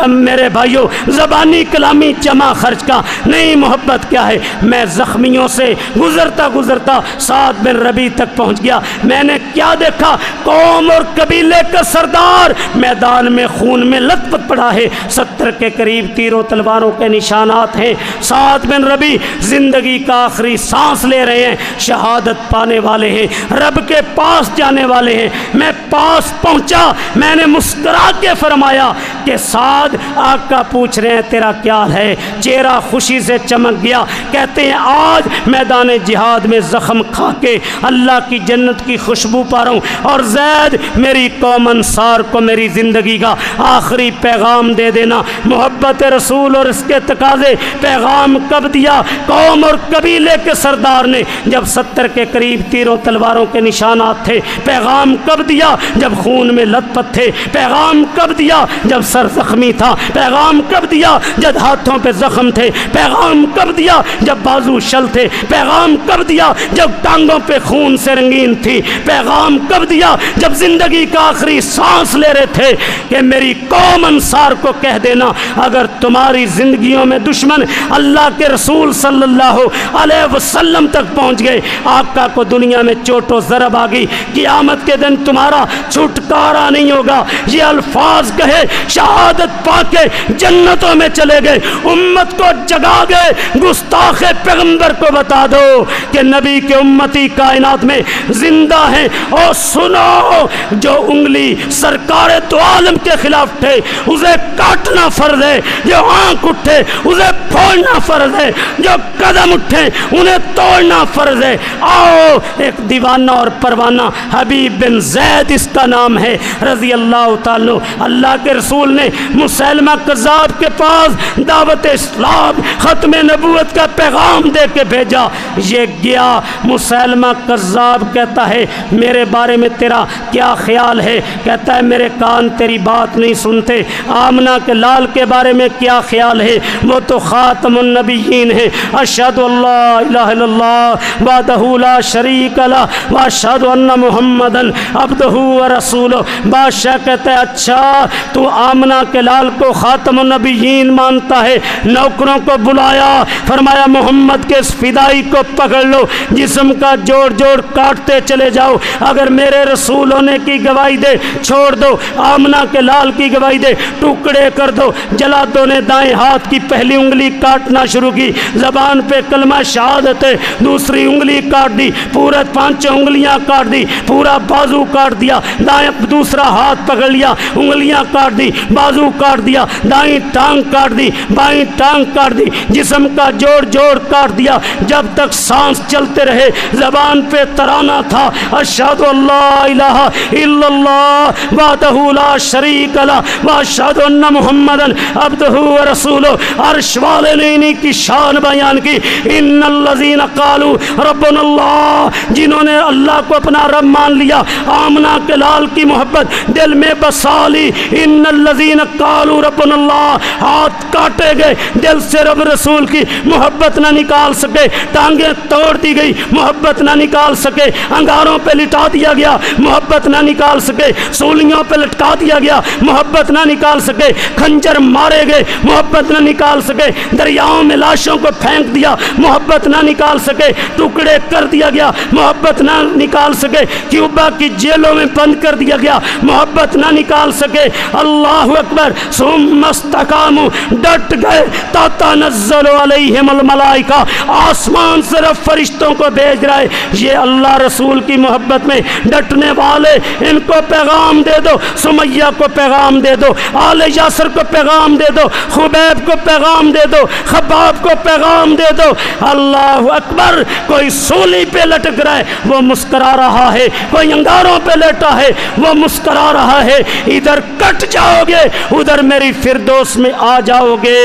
میرے بھائیوں زبانی کلامی جمع خرچ کا نہیں، محبت کیا ہے؟ میں زخمیوں سے گزرتا گزرتا سعد بن ربیع تک پہنچ گیا، میں نے کیا دیکھا؟ قوم اور قبیلے کا سردار میدان میں خون میں لت پت پڑا ہے، 70 کے قریب تیروں تلواروں کے نشانات ہیں، سعد بن ربیع زندگی کا آخری سانس لے رہے ہیں، شہادت پانے والے ہیں، رب کے پاس جانے والے ہیں۔ میں پاس پہنچا، میں نے مسکرا کے فرمایا کہ سعد آقا پوچھ رہے ہیں تیرا کیا حال ہے؟ چہرہ خوشی سے چمک گیا، کہتے ہیں آج میدان جہاد میں زخم کھا کے اللہ کی جنت کی خوشبو پا رہا ہوں، اور زید میری قوم انصار کو میری زندگی کا آخری پیغام دے دینا۔ محبت رسول اور اس کے تقاضے، پیغام کب دیا؟ قوم اور قبیلے کے سردار نے جب 70 کے قریب تیروں تلواروں کے نشانات تھے، پیغام کب دیا؟ جب خون میں لت پت تھے، پیغام کب دیا؟ جب سر زخمی تھا، پیغام کب دیا؟ جب ہاتھوں پہ زخم تھے، پیغام کب دیا؟ جب بازو شل تھے، پیغام کب دیا؟ جب ٹانگوں پہ خون سے رنگین تھی، پیغام کب دیا؟ جب زندگی کا آخری سانس لے رہے تھے کہ میری قوم انصار کو کہہ دینا اگر تمہاری زندگیوں میں دشمن اللہ کے رسول صلی اللہ علیہ وسلم تک پہنچ گئے، آقا کو دنیا میں چوٹ و ضرب آ گئی، قیامت کے دن تمہارا چھٹکارا نہیں ہوگا، یہ الفاظ کہے شہادت پا کے جنتوں میں چلے گئے، امت کو جگا گئے، گستاخ پیغمبر کو بتا دو کہ نبی کے امتی کائنات میں زندہ ہیں، اور سنو جو انگلی سرکار دو عالم کے خلاف اٹھے اسے کاٹنا فرض ہے، جو آنکھ اٹھے اسے پھوڑنا فرض ہے، جو قدم اٹھے انہیں توڑنا فرض ہے۔ آؤ ایک دیوانہ اور پروانہ حبیب بن زید اس کا نام ہے رضی اللہ تعالیٰ، اللہ کے رسول نے مسیلمہ کذاب کے پاس دعوت اسلام ختم نبوت کا پیغام دے کے بھیجا، یہ گیا، مسیلمہ کذاب کہتا ہے میرے بارے میں تیرا کیا خیال ہے؟ کہتا ہے میرے کان تیری بات نہیں سنتے۔ آمنہ کے لال کے بارے میں کیا خیال ہے؟ وہ تو خاتم النبیین ہے، اشہد اللہ الہ الا اللہ وحدہ لا شریک لہ واشہد ان محمدً عبدہ ورسولہ۔ بادشاہ کہتا ہے اچھا تو آمنہ کے لال کو خاتم النبیین مانتا ہے، نوکروں کو بلایا، فرمایا محمد کے اس فدائی کو پکڑ لو، جسم کا جوڑ جوڑ کاٹتے چلے جاؤ، اگر میرے رسول ہونے کی گواہی دے چھوڑ دو، آمنہ کے لال کی گواہی دے ٹکڑے کر دو۔ جلادوں نے دائیں ہاتھ کی پہلی انگلی کاٹنا شروع کی، زبان پہ کلمہ شہادت ہے، دوسری انگلی کاٹ دی، پورا 5 انگلیاں کاٹ دی، پورا بازو کاٹ دیا، دائیں دوسرا ہاتھ پکڑ لیا، انگلیاں کاٹ دی، بازو کاٹ دیا، دائیں ٹانگ کاٹ دی، بائیں ٹانگ کاٹ دی، جسم کا جوڑ جوڑ کاٹ دیا، جب تک سانس چلتے رہے زبان پہ ترانہ تھا اشہد اللہ الہ الا اللہ وحدہ لا شریک لہ واشہد ان محمدً عبدہ ورسولہ۔ عرش والے نے انہی کی شان بیان کی، ان الذین قالوا ربنا اللہ، جنہوں نے اللہ کو اپنا رب مان لیا، آمنہ کے لال کی محبت دل میں بسا لی، ان الذین قالوا ربنا اللہ، ہاتھ کاٹے گئے، دل سے رب رسول کی محبت نہ نکال سکے، ٹانگیں توڑ دی گئی، محبت نہ نکال سکے، انگاروں پہ لٹا دیا گیا، محبت نہ نکال سکے، سولیوں پہ لٹکا دیا گیا، محبت نہ نکال سکے، خنجر مارے گئے، محبت نہ نکال سکے، دریاؤں میں لاشوں کو پھینک دیا، محبت نہ نکال سکے، ٹکڑے کر دیا گیا، محبت نہ نکال سکے، کیوبا کی جیلوں میں بند کر دیا گیا، محبت نہ نکال سکے، اللہ اکبر، ثم استقاموا، ڈٹ گئے، تتنزل علیہم الملائکہ، آسمان سے رب فرشتوں کو بھیج رہا ہے، یہ اللہ رسول کی محبت میں ڈٹنے والے، ان کو پیغام دے دو، سمیہ کو پیغام دے دو، آل یاسر کو پیغام دے دو، خبیب کو پیغام دے دو، خباب کو پیغام دے دو، اللہ اکبر، کوئی سولی پہ لٹک رہا ہے وہ مسکرا رہا ہے، کوئی انگاروں پہ لیٹا ہے وہ مسکرا رہا ہے، ادھر کٹ جاؤ گے ادھر میری فردوس میں آ جاؤ گے،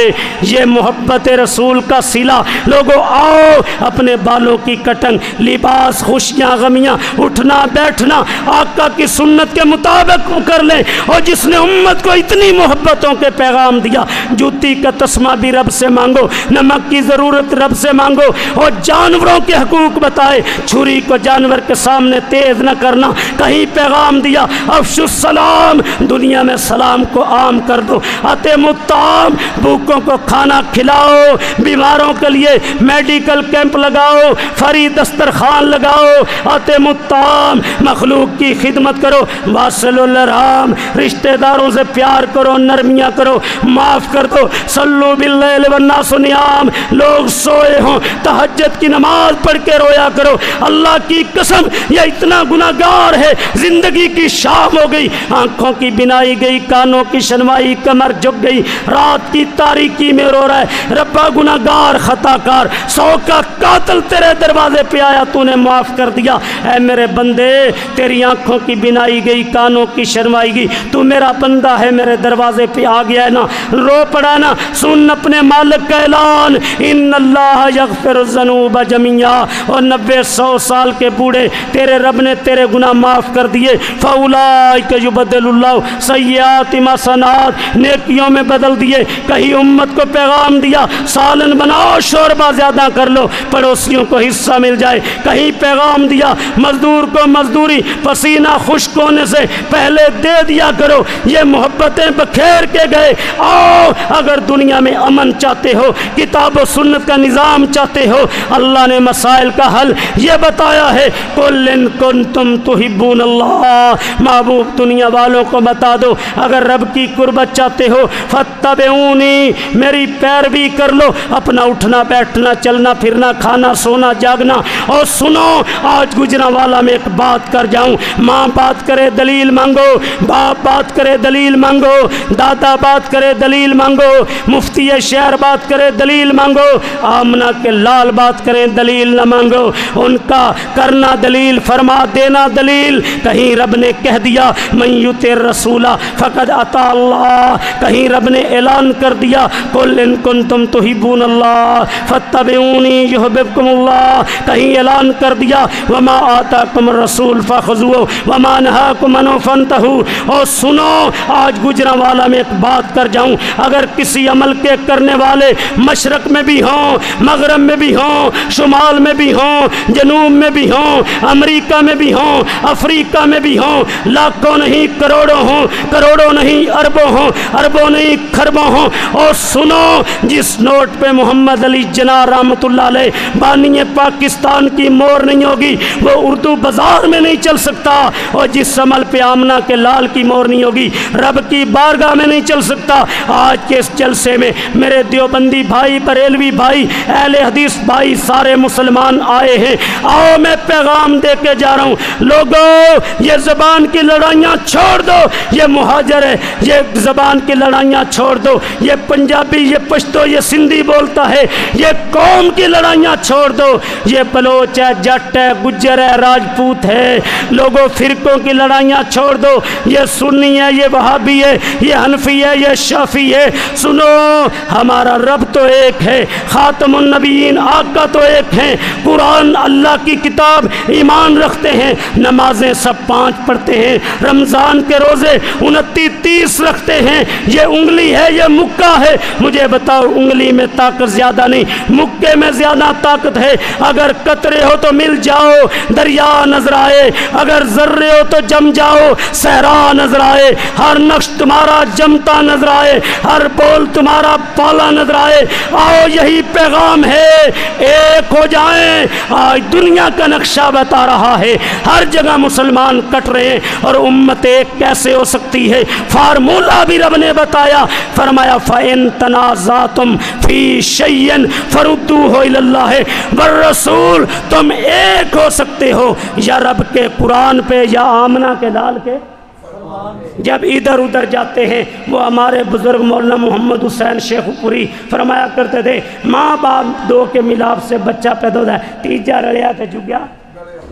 یہ محبت رسول کا صلہ، لوگوں آؤ اپنے بالوں کی کٹنگ، لباس، خوشیاں، غمیاں، اٹھنا بیٹھنا آقا کی سنت کے مطابق کر لیں، اور جس نے امت کو اتنی محبتوں کے پیغام دیا، جوتی کا تسمہ بھی رب سے مانگو، نمک کی ضرورت رب سے مانگو، اور جانوروں کے حقوق بتائے، چھری کو جانور کے سامنے تیز نہ کرنا، کہیں پیغام دیا، افشوا السلام، دنیا میں سلام کو عام کر دو، اطعموا الطعام، بھوکوں کو کھانا کھلاؤ، بیماروں کے لیے میڈیکل کیمپ لگاؤ، فری دسترخوان لگاؤ، اطعموا الطعام، مخلوق کی خدمت کرو، واصلوا الارحام، رشتہ داروں سے پیار کرو، نرمیاں کرو، معاف کر دو، صلوا باللیل والناس نیام، لوگ سوئے ہوں تہجد کی نماز پڑھ کے رویا کرو، اللہ کی قسم یہ اتنا گناہگار ہے، زندگی کی شام ہو گئی، آنکھوں کی بینائی گئی، کانوں کی شنوائی، کمر جھک گئی، رات کی تاریکی میں رو رہا ہے، ربا گناہگار خطا کار، 100 کا قاتل تیرے دروازے پہ آیا، تو نے معاف کر دیا، اے میرے بندے تیری آنکھوں کی بینائی گئی، کانوں کی شنوائی گئی، تو میرا بندہ ہے، میرے دروازے پہ آ گیا ہے نا، رو پڑا نا، سن اپنے مالک کا اعلان، ان اللہ یغفر الذنوب جميعا، اور 90-100 سال کے بوڑھے تیرے رب نے تیرے گناہ معاف کر دیے، فاولئک یبدل اللہ سیئات حسنات، نیکیوں میں بدل دیے، کہیں امت کو پیغام دیا سالن بناؤ شوربہ زیادہ کر لو پڑوسیوں کو حصہ مل جائے، کہیں پیغام دیا مزدور کو مزدوری پسینہ خشک ہونے سے پہلے دے دیا کرو، یہ محبتیں بکھیر کے گئے، آؤ اگر دنیا میں امن چاہتے ہو، کتاب و سنت کا نظام چاہتے ہو، اللہ نے مسائل کا حل یہ بتایا ہے، قل ان کنتم تحبون اللہ، محبوب دنیا والوں کو بتا دو اگر رب کی قربت چاہتے ہو فاتبعونی، میری پیروی کر لو، اپنا اٹھنا بیٹھنا چلنا پھرنا کھانا سونا جاگنا، اور سنو آج گجرانوالا میں ایک بات کر جاؤں، ماں بات کرے دلیل مانگو، باپ بات کرے دلیل مانگو، دادا بات کرے دلیل مانگو، مفتی شہر بات کرے دلیل مانگو، آمنہ کے لال بات کرے دلیل نہ مانگو، ان کا کرنا دلیل، فرما دینا دلیل، کہیں رب نے کہہ دیا من یطع الرسول فقد اطاع اللہ، کہیں رب نے اعلان کر دیا قل ان کنتم تحبون اللہ فاتبعونی یحببکم اللہ، کہیں اعلان کر دیا وما آتاکم الرسول فخذوہ وما نہاکم عنہ فانتہوا، اور سنو آج گجرانوالا میں ایک بات کر جاؤں، اگر کسی عمل کے کرنے والے مشرق میں بھی ہوں، مغرب میں بھی ہوں، شمال میں بھی ہوں، جنوب میں بھی ہوں، امریکہ میں بھی ہوں، افریقہ میں بھی ہوں، لاکھوں نہیں کروڑوں ہوں، کروڑوں نہیں اربوں ہوں، اربوں نہیں کھربوں ہوں، اور سنو جس نوٹ پہ محمد علی جناح رحمۃ اللہ علیہ بانی پاکستان کی مور نہیں ہوگی وہ اردو بازار میں نہیں چل سکتا، اور جس عمل پہ آمنہ کے لال کی مور نہیں ہوگی رب کی بارگاہ میں نہیں چل سکتا۔ آج کے اس جلسے میں میرے دیوبندی بھائی، بریلوی بھائی، اہل حدیث بھائی، سارے مسلمان آئے ہیں، آؤ میں پیغام دے کے جا رہا ہوں، لوگوں یہ زبان کی لڑائیاں چھوڑ دو، یہ مہاجر ہے، یہ زبان کی لڑائیاں چھوڑ دو، یہ پنجابی، یہ پشتو، یہ سندھی بولتا ہے، یہ قوم کی لڑائیاں چھوڑ دو، یہ بلوچ ہے، جٹ ہے، گجر ہے، راجپوت ہے، لوگوں فرقوں کی لڑائیاں چھوڑ دو، یہ سنی ہے، یہ وہابی ہے، یہ حنفی ہے، یہ شافعی ہے، سنو ہمارا رب تو ایک ہے، خاتم النبیین آقا تو ایک ہے، قرآن اللہ کی کتاب، ایمان رکھتے ہیں، نمازیں سب 5 پڑھتے ہیں، رمضان کے روزے 29-30 رکھتے ہیں، یہ انگلی ہے یہ مکہ ہے، مجھے بتاؤ انگلی میں طاقت زیادہ نہیں مکے میں زیادہ طاقت ہے؟ اگر قطرے ہو تو مل جاؤ دریا نظر آئے، اگر ذرے ہو تو جم جاؤ صحرا نظر آئے، ہر نقش تمہارا جمتا نظر آئے، ہر بول تمہارا پالا نظر آئے۔ آؤ یہی پیغام ہے، ایک ہو جائیں۔ آج دنیا کا نقشہ بتا رہا ہے، ہر جگہ مسلمان کٹ رہے ہیں، اور امت ایک کیسے ہو سکتی ہے؟ فارمولہ بھی رب نے بتایا، فرمایا فَإِن تَنَازَعْتُمْ فِي شَيْءٍ فَرُدُّوهُ إِلَى اللَّهِ وَالرَّسُولِ، تم ایک ہو سکتے ہو یا رب کے قرآن پہ یا آمنہ کے لال کے۔ جب ادھر ادھر جاتے ہیں، وہ ہمارے بزرگ مولانا محمد حسین شیخ پوری فرمایا کرتے تھے، ماں باپ 2 کے ملاپ سے بچہ پیدا ہوتا ہے، تیجا رڑیا تے جگیا۔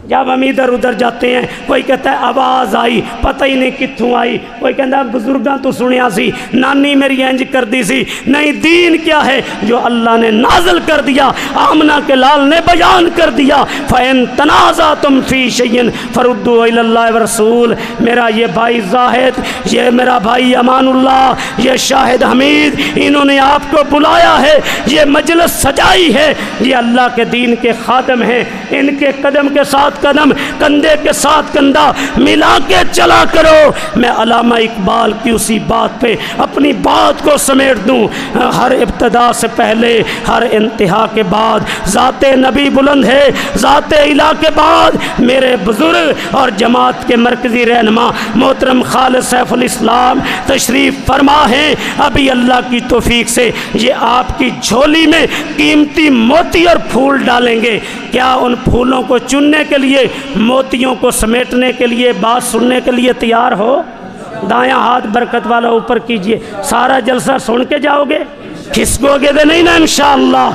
جب ہم ادھر ادھر جاتے ہیں، کوئی کہتا ہے آواز آئی، پتہ ہی نہیں کتھوں آئی، کوئی کہتا ہے بزرگاں تو سنیا سی، نانی میری انج کر دی سی۔ نہیں، دین کیا ہے؟ جو اللہ نے نازل کر دیا، آمنہ کے لال نے بیان کر دیا، فَإِن تَنَازَعْتُمْ فِي شَيْءٍ فَرُدُّوهُ إِلَى اللَّهِ وَالرَّسُولِ۔ میرا یہ بھائی زاہد، یہ میرا بھائی امان اللہ، یہ شاہد حمید، انہوں نے آپ کو بلایا ہے، یہ مجلس سجائی ہے، یہ اللہ کے دین کے خادم ہیں، ان کے قدم کے ساتھ قدم، کندھے کے ساتھ کندھا ملا کے چلا کرو۔ میں علامہ اقبال کی اسی بات پہ اپنی بات کو سمیٹ دوں، ہر ابتدا سے پہلے ہر انتہا کے بعد ذات نبی بلند ہے، ذات الہ کے بعد میرے بزرگ اور جماعت کے مرکزی رہنما محترم خالد سیف الاسلام تشریف فرما ہیں۔ ابھی اللہ کی توفیق سے یہ آپ کی جھولی میں قیمتی موتی اور پھول ڈالیں گے۔ کیا ان پھولوں کو چننے کے لیے، موتیوں کو سمیٹنے کے لیے، بات سننے کے لیے تیار ہو؟ دایاں ہاتھ برکت والا اوپر کیجئے۔ سارا جلسہ سن کے جاؤ گے؟ کھسکو گے دے نہیں نا انشاءاللہ؟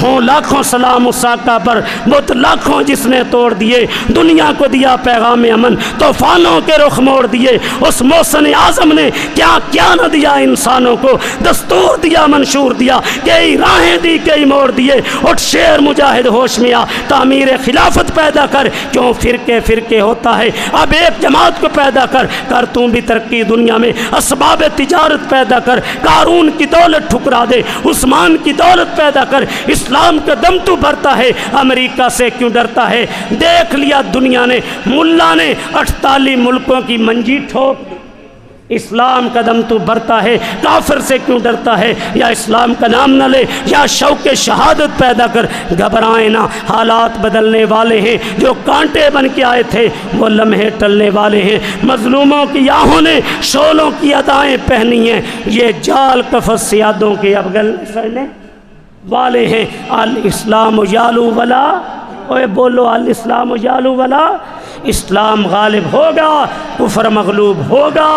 ہوں لاکھوں سلام اس آقا پر، بت لاکھوں جس نے توڑ دیے، دنیا کو دیا پیغام امن، طوفانوں کے رخ موڑ دیے۔ اس محسن اعظم نے کیا کیا نہ دیا انسانوں کو، دستور دیا، منشور دیا، کئی راہیں دی، کئی موڑ دیے۔ اٹھ شیر مجاہد ہوش میں آ، تعمیر خلافت پیدا کر، کیوں فرقے فرقے ہوتا ہے، اب ایک جماعت کو پیدا کر، کر تم بھی ترقی دنیا میں، اسباب تجارت پیدا کر، قارون کی دولت ٹھکرا دے، عثمان کی دولت پیدا کر، اسلام کا دم تو بھرتا ہے، امریکہ سے کیوں ڈرتا ہے؟ دیکھ لیا دنیا نے، ملا نے 48 ملکوں کی منجی ٹھوک، اسلام کا دم تو بھرتا ہے، کافر سے کیوں ڈرتا ہے؟ یا اسلام کا نام نہ لے، یا شوق شہادت پیدا کر، گھبرائیں نہ، حالات بدلنے والے ہیں، جو کانٹے بن کے آئے تھے وہ لمحے ٹلنے والے ہیں، مظلوموں کی آہوں نے شولوں کی ادائیں پہنی ہیں، یہ جال قفس سیادوں کے اب گلنے والے ہیں۔ الاسلام یالو ولا، اوے بولو الاسلام یالو ولا، اسلام غالب ہوگا، کفر مغلوب ہوگا،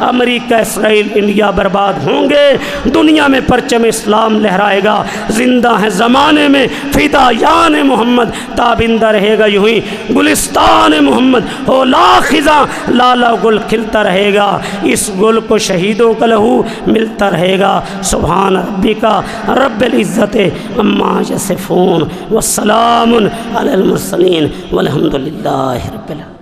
امریکہ اسرائیل انڈیا برباد ہوں گے، دنیا میں پرچم اسلام لہرائے گا، زندہ ہے زمانے میں فدایان محمد، تابندہ رہے گا یوں ہی گلستان محمد، ہو لا خزاں لالا گل کھلتا رہے گا، اس گل کو شہیدوں کا لہو ملتا رہے گا۔ سبحان ربک رب العزت عما یصفون والسلام علی المرسلین والحمد للہ رب العالمین۔